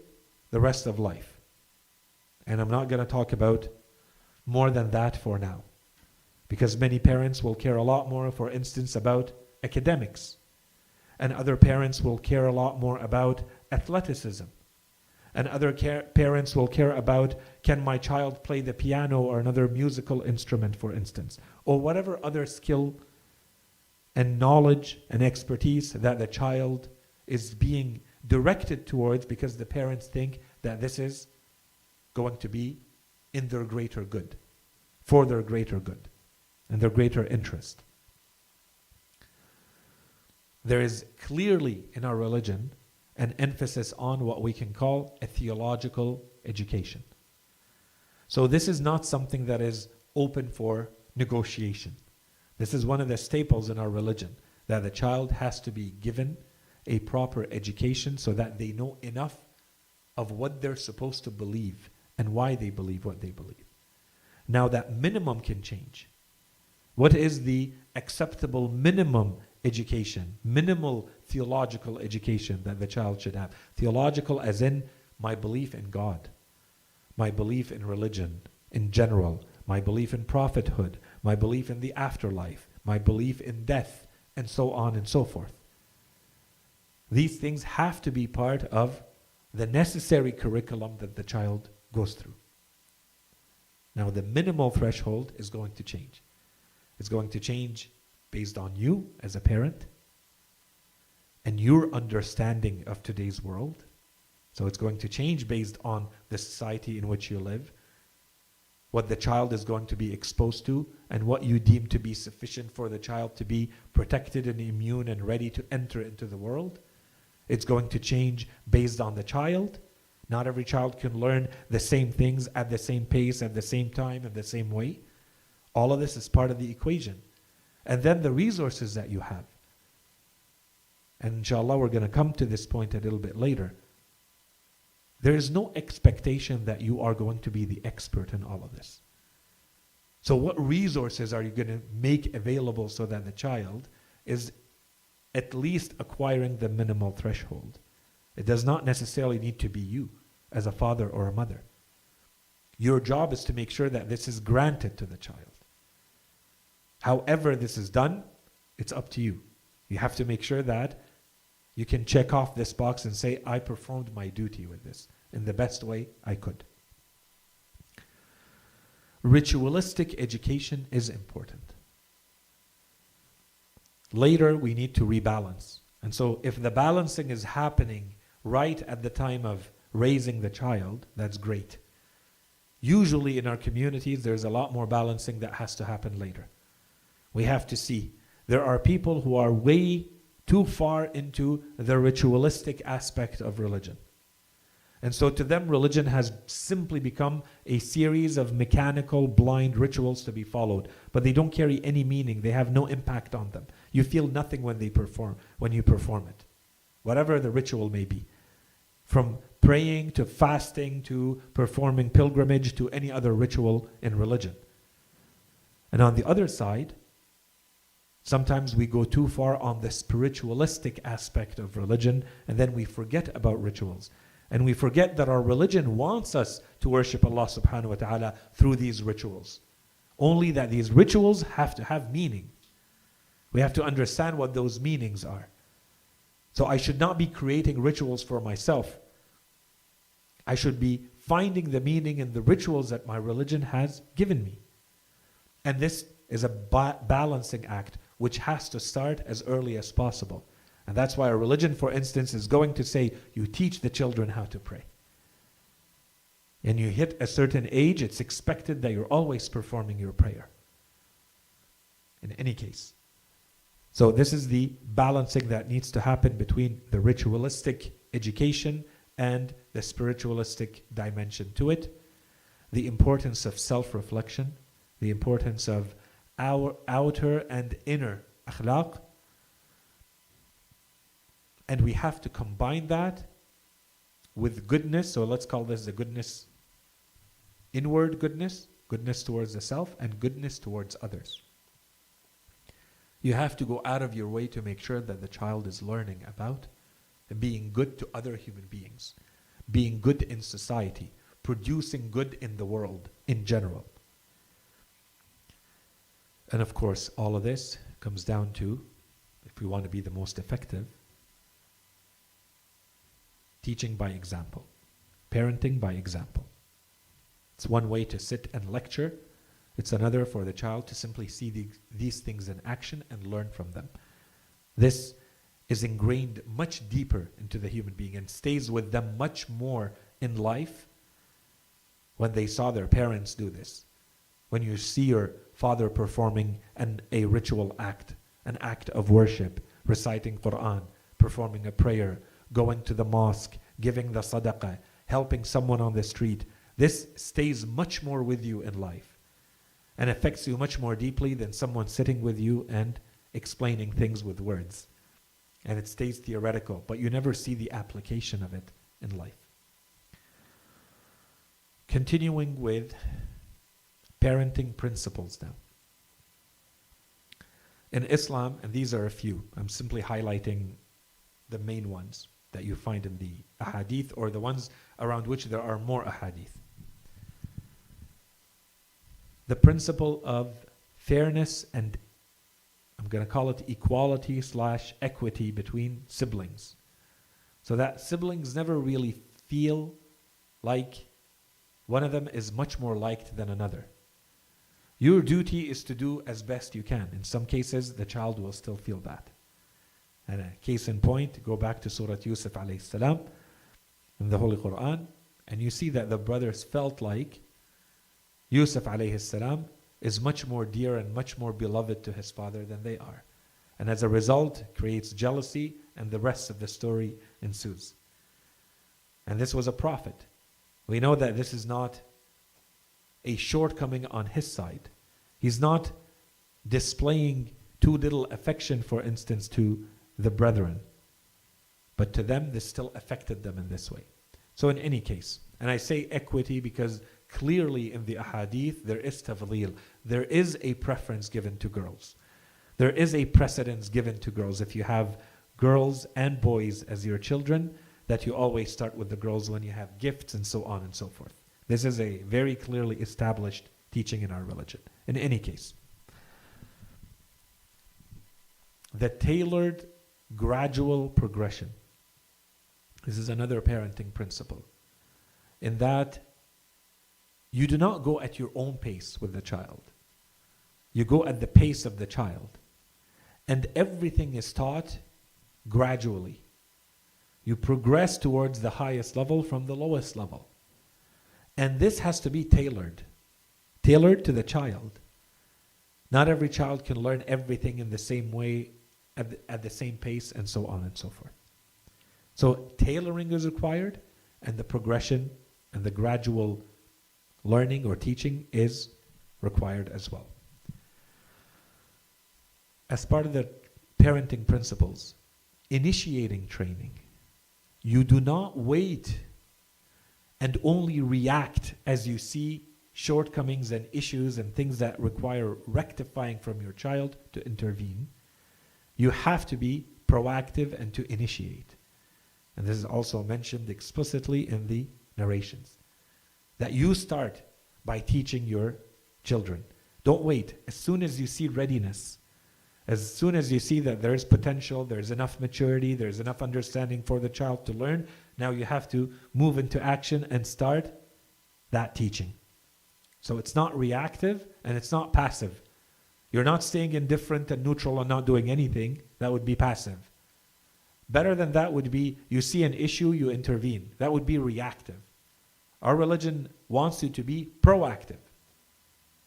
the rest of life. And I'm not going to talk about more than that for now. Because many parents will care a lot more, for instance, about academics. And other parents will care a lot more about athleticism. And other parents will care about, can my child play the piano or another musical instrument, for instance, or whatever other skill and knowledge and expertise that the child is being directed towards, because the parents think that this is going to be in their greater good, for their greater good and their greater interest. There is clearly in our religion an emphasis on what we can call a theological education. So this is not something that is open for negotiation. This is one of the staples in our religion, that the child has to be given a proper education so that they know enough of what they're supposed to believe and why they believe what they believe. Now that minimum can change. What is the acceptable minimum education, minimal theological education that the child should have? Theological as in my belief in God, my belief in religion in general, my belief in prophethood, my belief in the afterlife, my belief in death, and so on and so forth. These things have to be part of the necessary curriculum that the child goes through. Now the minimal threshold is going to change. It's going to change based on you as a parent and your understanding of today's world. So it's going to change based on the society in which you live, what the child is going to be exposed to, and what you deem to be sufficient for the child to be protected and immune and ready to enter into the world. It's going to change based on the child. Not every child can learn the same things at the same pace, at the same time, in the same way. All of this is part of the equation. And then the resources that you have. And inshallah, we're going to come to this point a little bit later. There is no expectation that you are going to be the expert in all of this. So what resources are you going to make available so that the child is at least acquiring the minimal threshold? It does not necessarily need to be you as a father or a mother. Your job is to make sure that this is granted to the child. However this is done, it's up to you. You have to make sure that you can check off this box and say, I performed my duty with this in the best way I could. Ritualistic education is important. Later, we need to rebalance. And so if the balancing is happening right at the time of raising the child, that's great. Usually in our communities, there's a lot more balancing that has to happen later. We have to see. There are people who are way too far into the ritualistic aspect of religion. And so to them, religion has simply become a series of mechanical, blind rituals to be followed. But they don't carry any meaning. They have no impact on them. You feel nothing when you perform it. Whatever the ritual may be. From praying to fasting to performing pilgrimage to any other ritual in religion. And on the other side, sometimes we go too far on the spiritualistic aspect of religion, and then we forget about rituals. And we forget that our religion wants us to worship Allah subhanahu wa ta'ala through these rituals. Only that these rituals have to have meaning. We have to understand what those meanings are. So I should not be creating rituals for myself. I should be finding the meaning in the rituals that my religion has given me. And this is a balancing act which has to start as early as possible. And that's why a religion, for instance, is going to say, you teach the children how to pray. And you hit a certain age, it's expected that you're always performing your prayer. In any case. So this is the balancing that needs to happen between the ritualistic education and the spiritualistic dimension to it. The importance of self-reflection, the importance of our outer and inner akhlaq. And we have to combine that with goodness. So let's call this the goodness, inward goodness, goodness towards the self, and goodness towards others. You have to go out of your way to make sure that the child is learning about being good to other human beings, being good in society, producing good in the world in general. And of course, all of this comes down to, if we want to be the most effective, teaching by example, parenting by example. It's one way to sit and lecture. It's another for the child to simply see these things in action and learn from them. This is ingrained much deeper into the human being and stays with them much more in life when they saw their parents do this. When you see your father performing a ritual act, an act of worship, reciting Quran, performing a prayer, going to the mosque, giving the sadaqah, helping someone on the street, this stays much more with you in life and affects you much more deeply than someone sitting with you and explaining things with words. And it stays theoretical, but you never see the application of it in life. Continuing with parenting principles now. In Islam, and these are a few, I'm simply highlighting the main ones that you find in the ahadith or the ones around which there are more ahadith. The principle of fairness and I'm going to call it equality / equity between siblings. So that siblings never really feel like one of them is much more liked than another. Your duty is to do as best you can. In some cases, the child will still feel that. And a case in point, go back to Surah Yusuf alayhi salam in the Holy Quran, and you see that the brothers felt like Yusuf alayhi salam is much more dear and much more beloved to his father than they are. And as a result, creates jealousy, and the rest of the story ensues. And this was a prophet. We know that this is not a shortcoming on his side. He's not displaying too little affection, for instance, to the brethren. But to them, this still affected them in this way. So in any case, and I say equity because clearly in the ahadith, there is tafdeel. There is a preference given to girls. There is a precedence given to girls. If you have girls and boys as your children, that you always start with the girls when you have gifts and so on and so forth. This is a very clearly established teaching in our religion. In any case, the tailored gradual progression. This is another parenting principle, in that you do not go at your own pace with the child. You go at the pace of the child. And everything is taught gradually. You progress towards the highest level from the lowest level. And this has to be tailored to the child. Not every child can learn everything in the same way, at the same pace, and so on and so forth. So tailoring is required, and the progression and the gradual learning or teaching is required as well. As part of the parenting principles, initiating training. You do not wait and only react as you see shortcomings and issues and things that require rectifying from your child to intervene. You have to be proactive and to initiate. And this is also mentioned explicitly in the narrations. That you start by teaching your children. Don't wait. As soon as you see readiness, as soon as you see that there is potential, there's enough maturity, there's enough understanding for the child to learn, now you have to move into action and start that teaching. So it's not reactive and it's not passive. You're not staying indifferent and neutral and not doing anything. That would be passive. Better than that would be you see an issue, you intervene. That would be reactive. Our religion wants you to be proactive.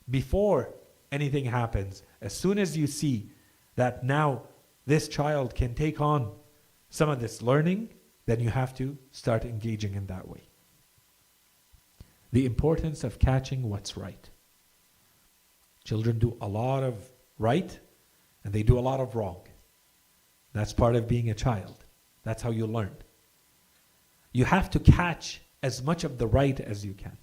Before anything happens, as soon as you see that now this child can take on some of this learning, then you have to start engaging in that way. The importance of catching what's right. Children do a lot of right and they do a lot of wrong. That's part of being a child. That's how you learn. You have to catch as much of the right as you can.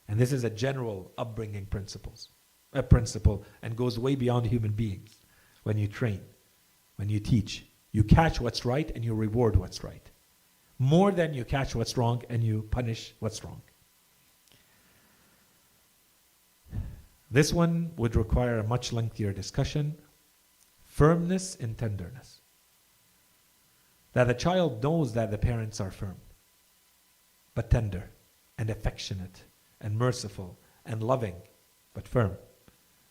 And this is a general upbringing principle and goes way beyond human beings. When you train, when you teach, you catch what's right and you reward what's right. More than you catch what's wrong and you punish what's wrong. This one would require a much lengthier discussion. Firmness and tenderness. That the child knows that the parents are firm, but tender and affectionate and merciful and loving, but firm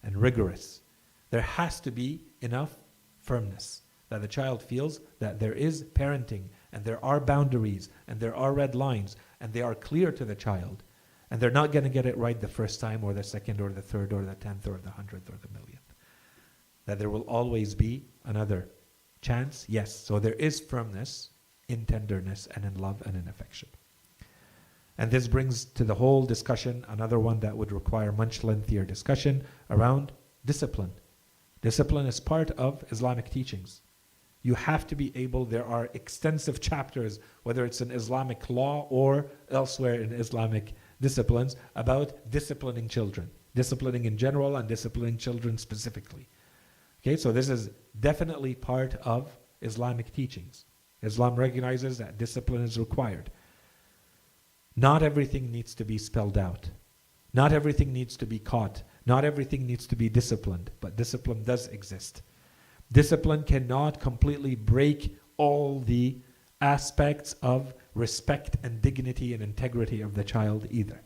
and rigorous. There has to be enough firmness that the child feels that there is parenting and there are boundaries and there are red lines and they are clear to the child. And they're not going to get it right the first time or the second or the third or the 10th or the 100th or the millionth. That there will always be another chance. Yes, so there is firmness in tenderness and in love and in affection. And this brings to the whole discussion another one that would require much lengthier discussion around discipline. Discipline is part of Islamic teachings. You have to be able, there are extensive chapters, whether it's in Islamic law or elsewhere in Islamic disciplines, about disciplining children. Disciplining in general and disciplining children specifically. Okay, so this is definitely part of Islamic teachings. Islam recognizes that discipline is required. Not everything needs to be spelled out. Not everything needs to be caught. Not everything needs to be disciplined, but discipline does exist. Discipline cannot completely break all the aspects of respect and dignity and integrity of the child either.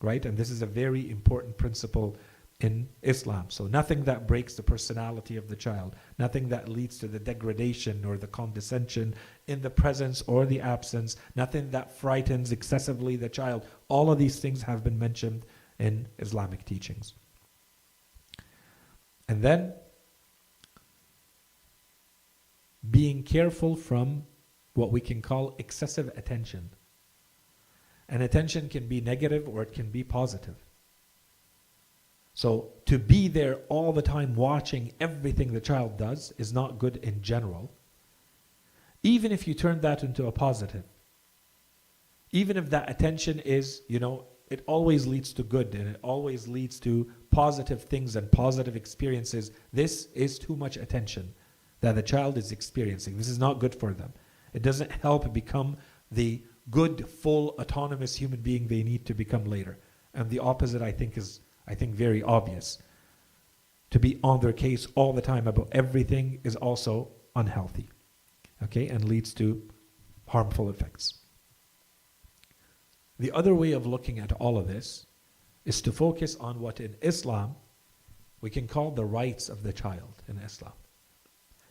Right? And this is a very important principle in Islam. So nothing that breaks the personality of the child, nothing that leads to the degradation or the condescension in the presence or the absence, nothing that frightens excessively the child. All of these things have been mentioned in Islamic teachings. And then being careful from what we can call excessive attention. And attention can be negative or it can be positive. So to be there all the time watching everything the child does is not good in general. Even if you turn that into a positive, even if that attention is, it always leads to good and it always leads to positive things and positive experiences, this is too much attention that the child is experiencing. This is not good for them. It doesn't help become the good, full, autonomous human being they need to become later. And the opposite, I think, is very obvious. To be on their case all the time about everything is also unhealthy, okay, and leads to harmful effects. The other way of looking at all of this is to focus on what in Islam we can call the rights of the child in Islam.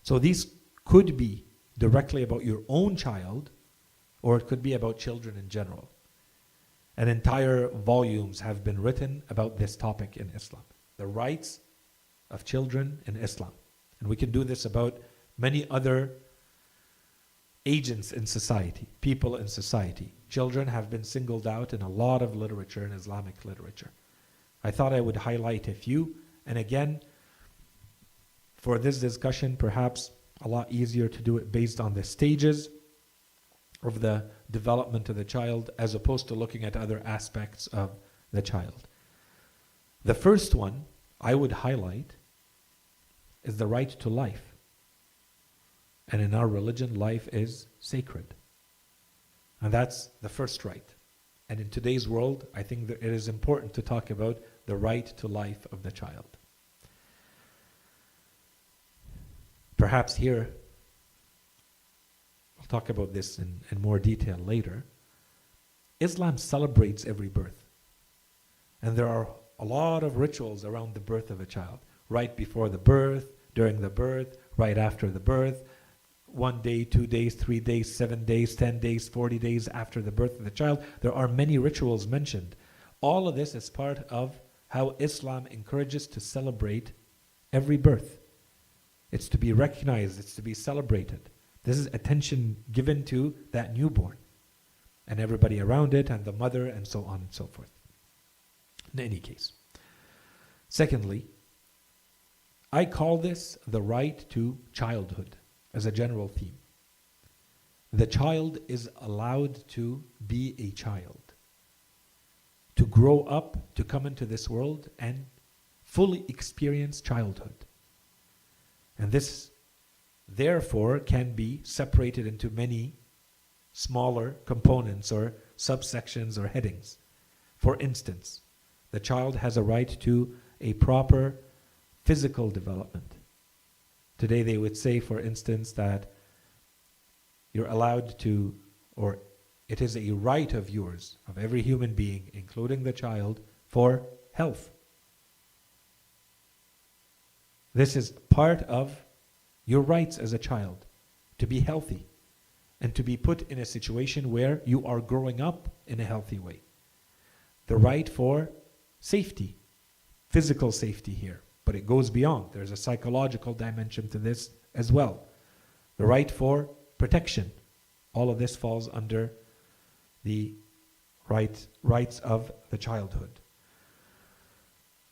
So these could be directly about your own child, or it could be about children in general. And entire volumes have been written about this topic in Islam, the rights of children in Islam. And we can do this about many other agents in society, people in society. Children have been singled out in a lot of literature, in Islamic literature. I thought I would highlight a few, and again, for this discussion, perhaps a lot easier to do it based on the stages of the development of the child as opposed to looking at other aspects of the child. The first one I would highlight is the right to life. And in our religion, life is sacred. And that's the first right. And in today's world, I think that it is important to talk about the right to life of the child. Perhaps here, we'll talk about this in more detail later. Islam celebrates every birth. And there are a lot of rituals around the birth of a child. Right before the birth, during the birth, right after the birth, 1 day, 2 days, 3 days, 7 days, 10 days, 40 days after the birth of the child. There are many rituals mentioned. All of this is part of how Islam encourages to celebrate every birth. It's to be recognized, it's to be celebrated. This is attention given to that newborn and everybody around it and the mother and so on and so forth. In any case. Secondly, I call this the right to childhood as a general theme. The child is allowed to be a child, to grow up, to come into this world and fully experience childhood. And this, therefore, can be separated into many smaller components or subsections or headings. For instance, the child has a right to a proper physical development. Today they would say, for instance, that you're allowed to, or it is a right of yours, of every human being, including the child, for health. This is part of your rights as a child, to be healthy and to be put in a situation where you are growing up in a healthy way. The right for safety, physical safety here, but it goes beyond. There's a psychological dimension to this as well. The right for protection. All of this falls under the rights of the childhood.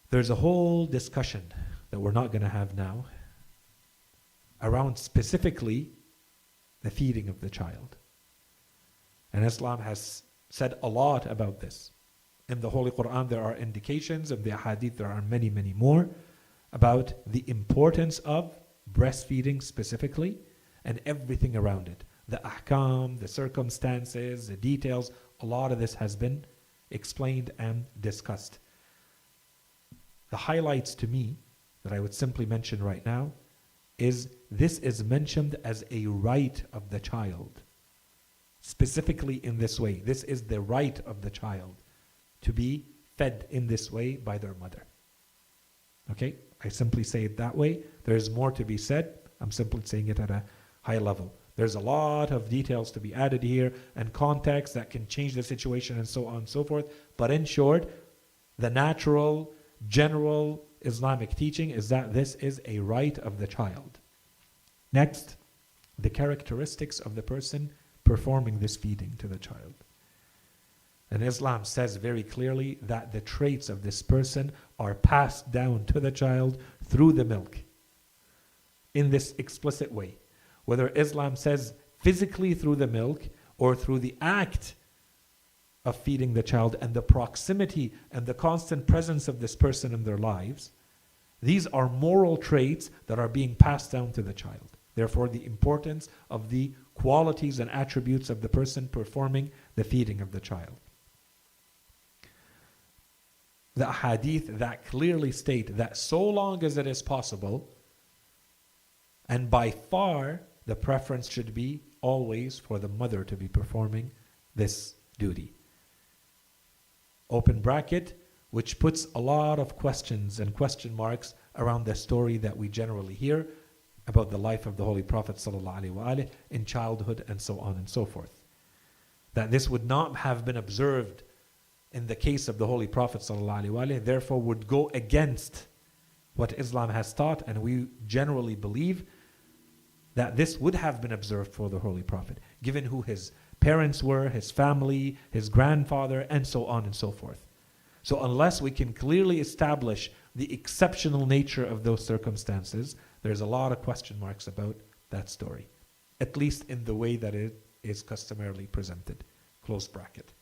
There's a whole discussion that we're not going to have now around specifically the feeding of the child. And Islam has said a lot about this. In the Holy Quran there are indications, in the Hadith there are many, many more, about the importance of breastfeeding specifically and everything around it. The ahkam, the circumstances, the details, a lot of this has been explained and discussed. The highlights to me that I would simply mention right now is this is mentioned as a right of the child. Specifically in this way. This is the right of the child to be fed in this way by their mother. Okay? I simply say it that way. There's more to be said. I'm simply saying it at a high level. There's a lot of details to be added here and context that can change the situation and so on and so forth. But in short, the natural, general Islamic teaching is that this is a right of the child. Next, the characteristics of the person performing this feeding to the child. And Islam says very clearly that the traits of this person are passed down to the child through the milk in this explicit way. Whether Islam says physically through the milk or through the act of feeding the child and the proximity and the constant presence of this person in their lives, these are moral traits that are being passed down to the child. Therefore, the importance of the qualities and attributes of the person performing the feeding of the child. The hadith that clearly state that so long as it is possible, and by far the preference should be always for the mother to be performing this duty. Open bracket, which puts a lot of questions and question marks around the story that we generally hear about the life of the Holy Prophet ﷺ in childhood and so on and so forth. That this would not have been observed in the case of the Holy Prophet ﷺ, therefore would go against what Islam has taught, and we generally believe that this would have been observed for the Holy Prophet, given who his parents were, his family, his grandfather, and so on and so forth. So unless we can clearly establish the exceptional nature of those circumstances, there's a lot of question marks about that story, at least in the way that it is customarily presented. Close bracket.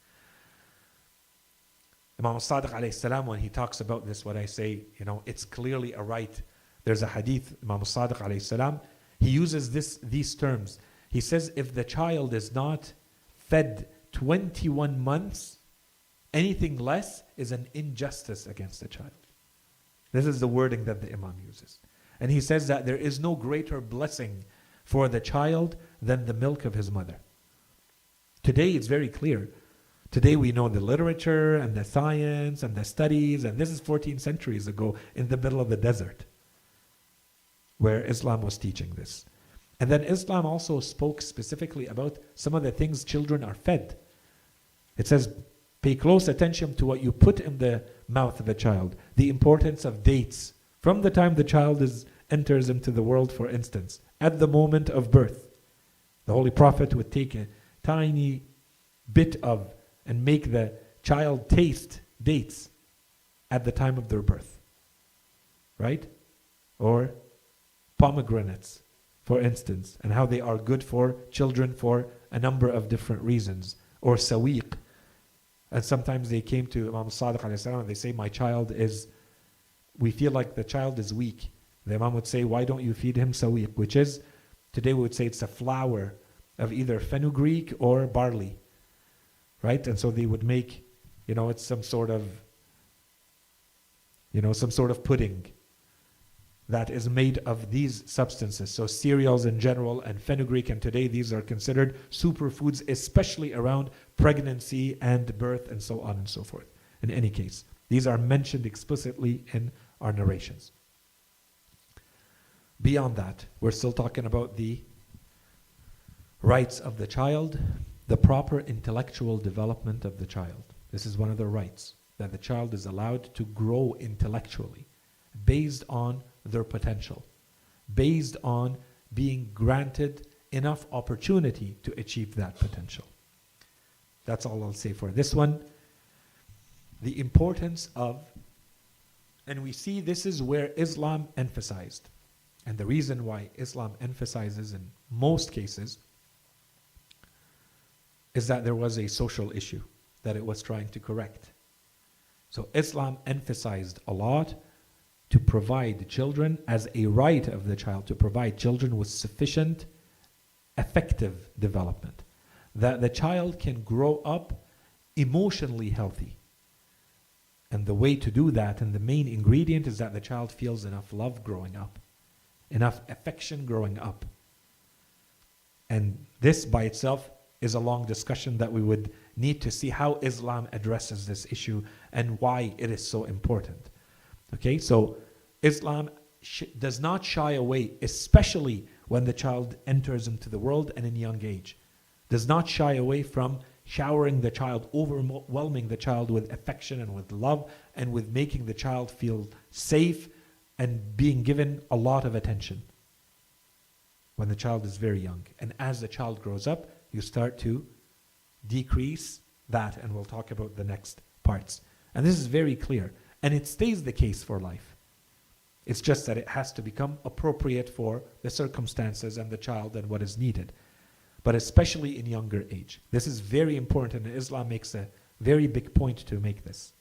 Imam al-Sadiq alayhi salam, when he talks about this, what I say, it's clearly a right. There's a hadith, Imam al-Sadiq alayhi salam, he uses these terms. He says, if the child is not fed 21 months, anything less is an injustice against the child. This is the wording that the Imam uses. And he says that there is no greater blessing for the child than the milk of his mother. Today it's very clear. Today we know the literature and the science and the studies, and this is 14 centuries ago in the middle of the desert where Islam was teaching this. And then Islam also spoke specifically about some of the things children are fed. It says, pay close attention to what you put in the mouth of a child. The importance of dates. From the time the child enters into the world, for instance, at the moment of birth, the Holy Prophet would take a tiny bit of and make the child taste dates at the time of their birth. Right? Or pomegranates, for instance, and how they are good for children for a number of different reasons. Or sawiq. And sometimes they came to Imam al-Sadiq alayhi salam and they say, we feel like the child is weak. The Imam would say, why don't you feed him sawiq? Which is, today we would say it's a flour of either fenugreek or barley. Right? And so they would make, it's some sort of pudding that is made of these substances. So cereals in general and fenugreek, and today these are considered superfoods, especially around pregnancy and birth and so on and so forth. In any case, these are mentioned explicitly in our narrations. Beyond that, we're still talking about the rights of the child, the proper intellectual development of the child. This is one of the rights, that the child is allowed to grow intellectually based on their potential, based on being granted enough opportunity to achieve that potential. That's all I'll say for this one. The importance of, and we see this is where Islam emphasized, and the reason why Islam emphasizes in most cases is that there was a social issue that it was trying to correct. So Islam emphasized a lot to provide children as a right of the child, to provide children with sufficient effective development, that the child can grow up emotionally healthy. And the way to do that, and the main ingredient, is that the child feels enough love growing up, enough affection growing up. And this by itself is a long discussion that we would need to see how Islam addresses this issue and why it is so important. Okay, so Islam does not shy away, especially when the child enters into the world and in young age, does not shy away from showering the child, overwhelming the child with affection and with love, and with making the child feel safe and being given a lot of attention when the child is very young. And as the child grows up, you start to decrease that, and we'll talk about the next parts. And this is very clear. And it stays the case for life. It's just that it has to become appropriate for the circumstances and the child and what is needed. But especially in younger age. This is very important, and Islam makes a very big point to make this.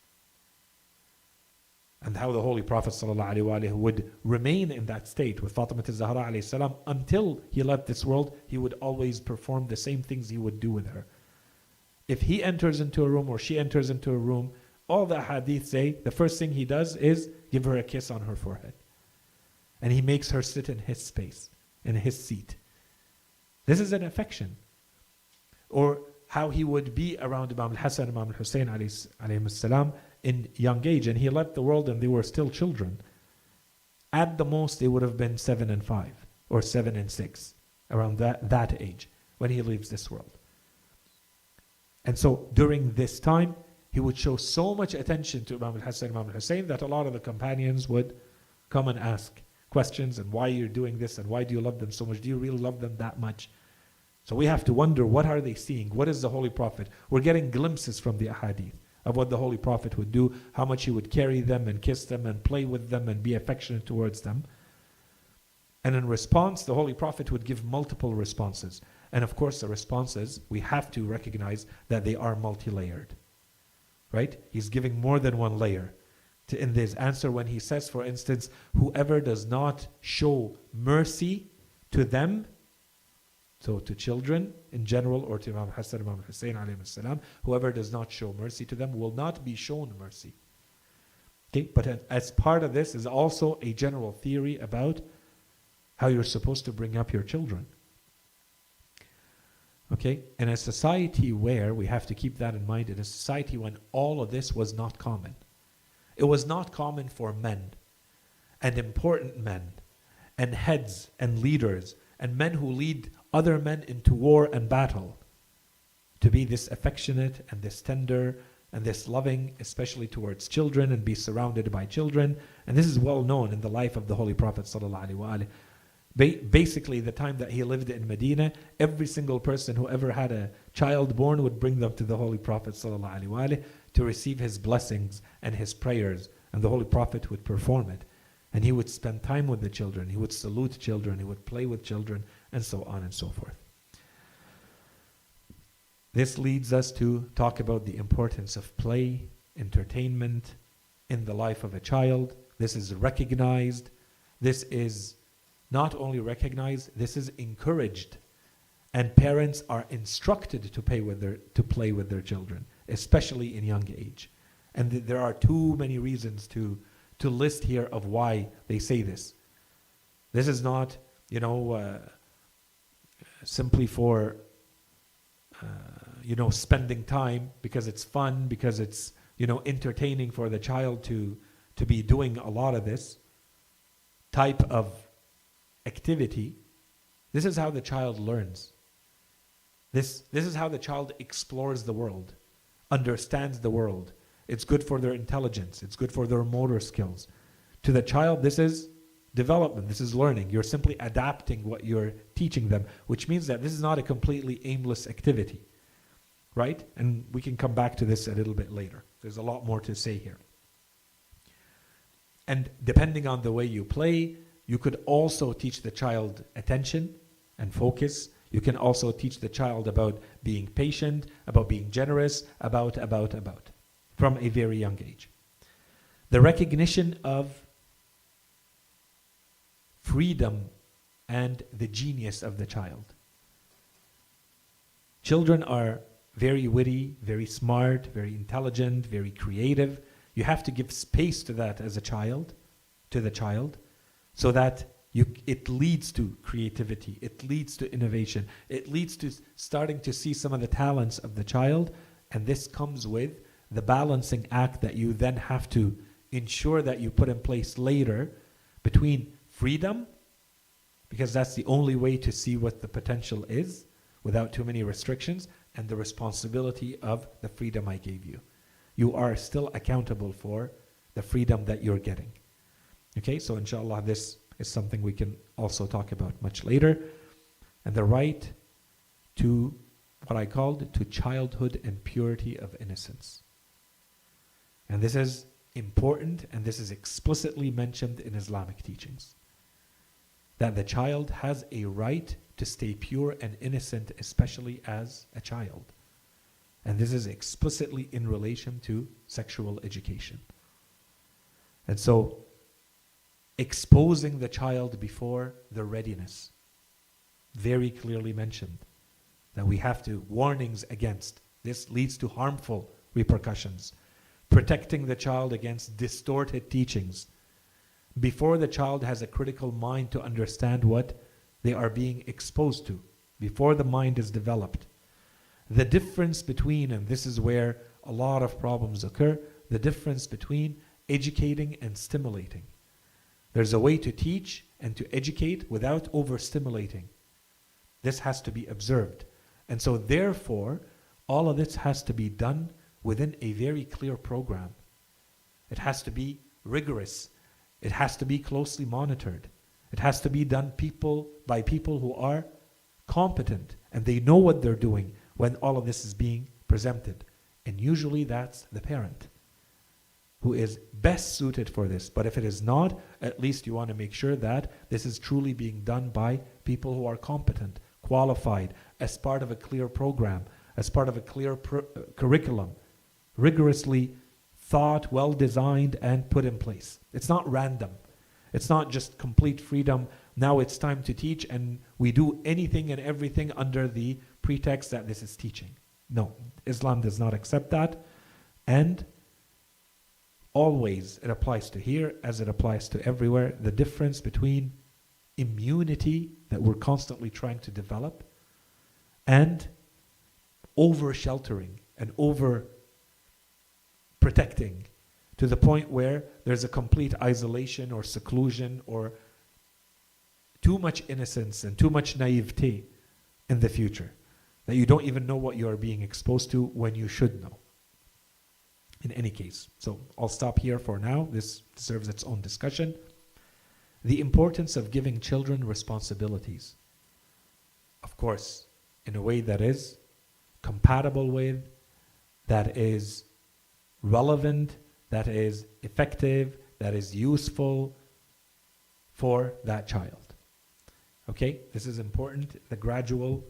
And how the Holy Prophet ﷺ would remain in that state with Fatima al-Zahra alayhi salam until he left this world. He would always perform the same things he would do with her. If he enters into a room or she enters into a room, all the hadith say the first thing he does is give her a kiss on her forehead. And he makes her sit in his space, in his seat. This is an affection. Or how he would be around Imam Al-Hasany, Imam Al-Hussein alayhi salam in young age. And he left the world and they were still children. At the most, they would have been 7 and 5 or 7 and 6, around that age when he leaves this world. And so during this time, he would show so much attention to Imam Al-Hassan, Imam Al-Hussein, that a lot of the companions would come and ask questions, and why you're doing this, and why do you love them so much? Do you really love them that much? So we have to wonder, what are they seeing? What is the Holy Prophet? We're getting glimpses from the ahadith of what the Holy Prophet would do, how much he would carry them and kiss them and play with them and be affectionate towards them. And in response, the Holy Prophet would give multiple responses. And of course, the responses, we have to recognize that they are multi-layered. Right? He's giving more than one layer in this answer when he says, for instance, whoever does not show mercy to them, so to children in general, or to Imam Hassan, Imam Hussein alayhi salam, whoever does not show mercy to them will not be shown mercy. Okay? But as part of this is also a general theory about how you're supposed to bring up your children. Okay? In a society where, we have to keep that in mind, in a society when all of this was not common. It was not common for men, and important men, and heads, and leaders, and men who lead other men into war and battle, to be this affectionate, and this tender, and this loving, especially towards children, and be surrounded by children. And this is well known in the life of the Holy Prophet ﷺ. Basically, the time that he lived in Medina, every single person who ever had a child born would bring them to the Holy Prophet ﷺ to receive his blessings and his prayers, and the Holy Prophet would perform it. And he would spend time with the children, he would salute children, he would play with children, and so on and so forth. This leads us to talk about the importance of play, entertainment in the life of a child. This is recognized. This is not only recognized, this is encouraged. And parents are instructed to play with their children, especially in young age. And there are too many reasons to list here of why they say this. This is not, simply for, spending time because it's fun, because it's, entertaining for the child to be doing a lot of this type of activity. This is how the child learns. This is how the child explores the world, understands the world. It's good for their intelligence. It's good for their motor skills. To the child, this is development. This is learning. You're simply adapting what you're teaching them, which means that this is not a completely aimless activity, right? And we can come back to this a little bit later. There's a lot more to say here. And depending on the way you play, you could also teach the child attention and focus. You can also teach the child about being patient, about being generous, about, from a very young age. The recognition of freedom and the genius of the child. Children are very witty, very smart, very intelligent, very creative. You have to give space to that as a child, to the child, so that it leads to creativity, it leads to innovation, it leads to starting to see some of the talents of the child, and this comes with the balancing act that you then have to ensure that you put in place later between freedom, because that's the only way to see what the potential is without too many restrictions, and the responsibility of the freedom I gave you. You are still accountable for the freedom that you're getting. Okay, so inshallah this is something we can also talk about much later. And the right to what I called to childhood and purity of innocence. And this is important, and this is explicitly mentioned in Islamic teachings. That the child has a right to stay pure and innocent, especially as a child. And this is explicitly in relation to sexual education. And so, exposing the child before the readiness, very clearly mentioned, that we have to, warnings against, this leads to harmful repercussions. Protecting the child against distorted teachings, before the child has a critical mind to understand what they are being exposed to, before the mind is developed. The difference between, and this is where a lot of problems occur, the difference between educating and stimulating. There's a way to teach and to educate without overstimulating. This has to be observed. And so therefore, all of this has to be done within a very clear program. It has to be rigorous. It has to be closely monitored. It has to be done by people who are competent and they know what they're doing when all of this is being presented. And usually that's the parent who is best suited for this. But if it is not, at least you want to make sure that this is truly being done by people who are competent, qualified, as part of a clear program, as part of a clear curriculum, rigorously thought, well designed, and put in place. It's not random. It's not just complete freedom. Now it's time to teach, and we do anything and everything under the pretext that this is teaching. No, Islam does not accept that. And always, it applies to here as it applies to everywhere, the difference between immunity that we're constantly trying to develop and over-sheltering and over-protecting to the point where there's a complete isolation or seclusion or too much innocence and too much naivete in the future that you don't even know what you are being exposed to when you should know. In any case, so I'll stop here for now. This deserves its own discussion. The importance of giving children responsibilities. Of course, in a way that is compatible with, that is relevant, that is effective, that is useful for that child. Okay, this is important, the gradual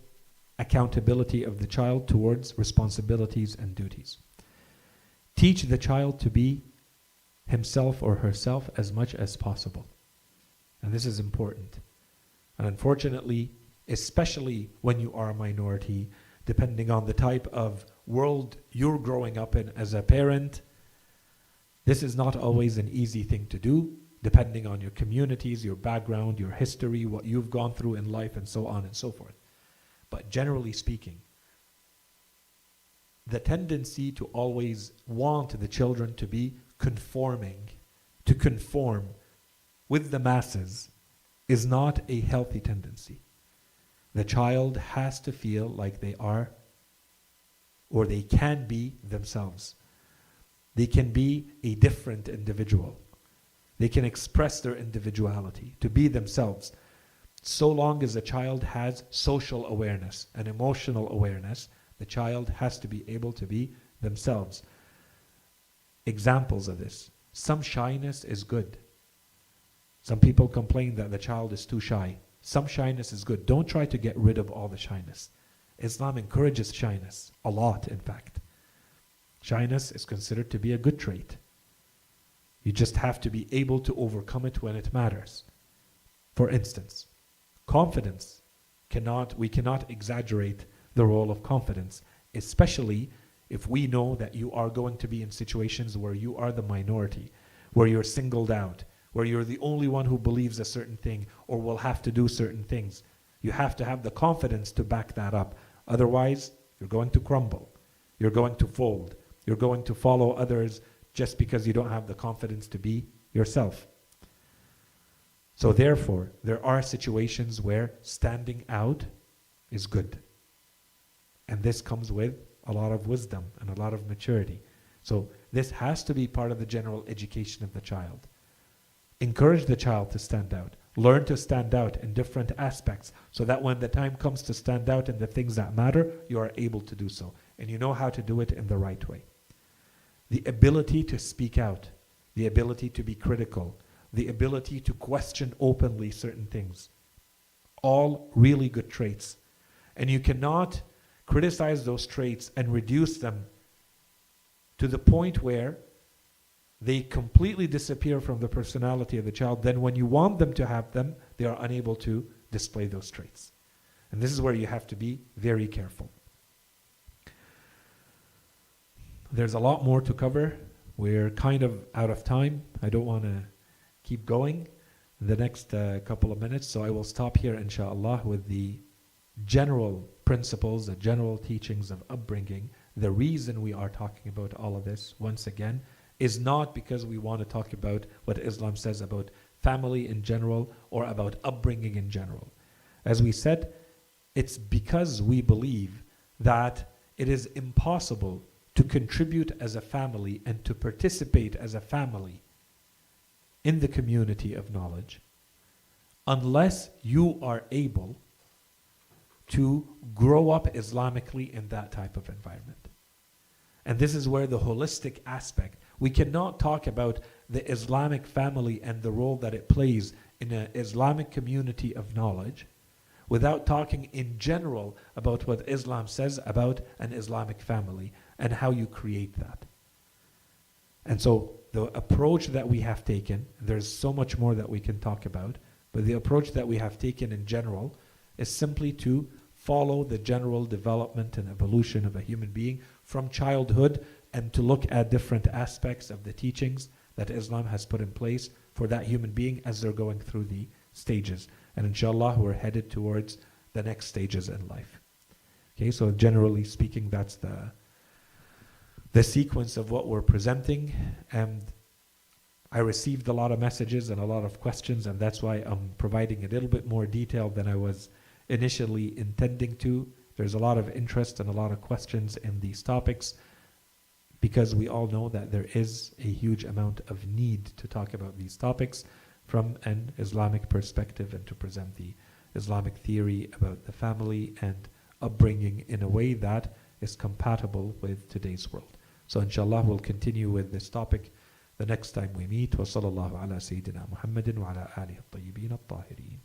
accountability of the child towards responsibilities and duties. Teach the child to be himself or herself as much as possible. And this is important. And unfortunately, especially when you are a minority, depending on the type of world you're growing up in as a parent, this is not always an easy thing to do, depending on your communities, your background, your history, what you've gone through in life, and so on and so forth. But generally speaking, the tendency to always want the children to be conforming, to conform with the masses, is not a healthy tendency. The child has to feel like they are, or they can be themselves. They can be a different individual. They can express their individuality, to be themselves. So long as the child has social awareness and emotional awareness, the child has to be able to be themselves. Examples of this. Some shyness is good. Some people complain that the child is too shy. Some shyness is good. Don't try to get rid of all the shyness. Islam encourages shyness, a lot in fact. Shyness is considered to be a good trait. You just have to be able to overcome it when it matters. For instance, confidence. We cannot exaggerate the role of confidence, especially if we know that you are going to be in situations where you are the minority, where you're singled out, where you're the only one who believes a certain thing or will have to do certain things. You have to have the confidence to back that up. Otherwise, you're going to crumble. You're going to fold. You're going to follow others just because you don't have the confidence to be yourself. So therefore, there are situations where standing out is good. And this comes with a lot of wisdom and a lot of maturity. So this has to be part of the general education of the child. Encourage the child to stand out. Learn to stand out in different aspects so that when the time comes to stand out in the things that matter, you are able to do so. And you know how to do it in the right way. The ability to speak out, the ability to be critical, the ability to question openly certain things. All really good traits. And you cannot criticize those traits and reduce them to the point where they completely disappear from the personality of the child. Then when you want them to have them, they are unable to display those traits. And this is where you have to be very careful. There's a lot more to cover. We're kind of out of time. I don't want to keep going the next couple of minutes, so I will stop here, inshallah, with the general principles, the general teachings of upbringing. The reason we are talking about all of this, once again, is not because we want to talk about what Islam says about family in general or about upbringing in general. As we said, it's because we believe that it is impossible to contribute as a family and to participate as a family in the community of knowledge unless you are able to grow up Islamically in that type of environment. And this is where the holistic aspect, we cannot talk about the Islamic family and the role that it plays in an Islamic community of knowledge without talking in general about what Islam says about an Islamic family and how you create that. And so the approach that we have taken, there's so much more that we can talk about, but the approach that we have taken in general is simply to follow the general development and evolution of a human being from childhood and to look at different aspects of the teachings that Islam has put in place for that human being as they're going through the stages. And inshallah, we're headed towards the next stages in life. Okay, so generally speaking, that's the sequence of what we're presenting. And I received a lot of messages and a lot of questions, and that's why I'm providing a little bit more detail than I was initially intending to. There's a lot of interest and a lot of questions in these topics because we all know that there is a huge amount of need to talk about these topics from an Islamic perspective and to present the Islamic theory about the family and upbringing in a way that is compatible with today's world. So inshallah we'll continue with this topic the next time we meet. Wa sallallahu ala Sayyidina Muhammadin wa ala alihi at-tayyibin at-tahirin.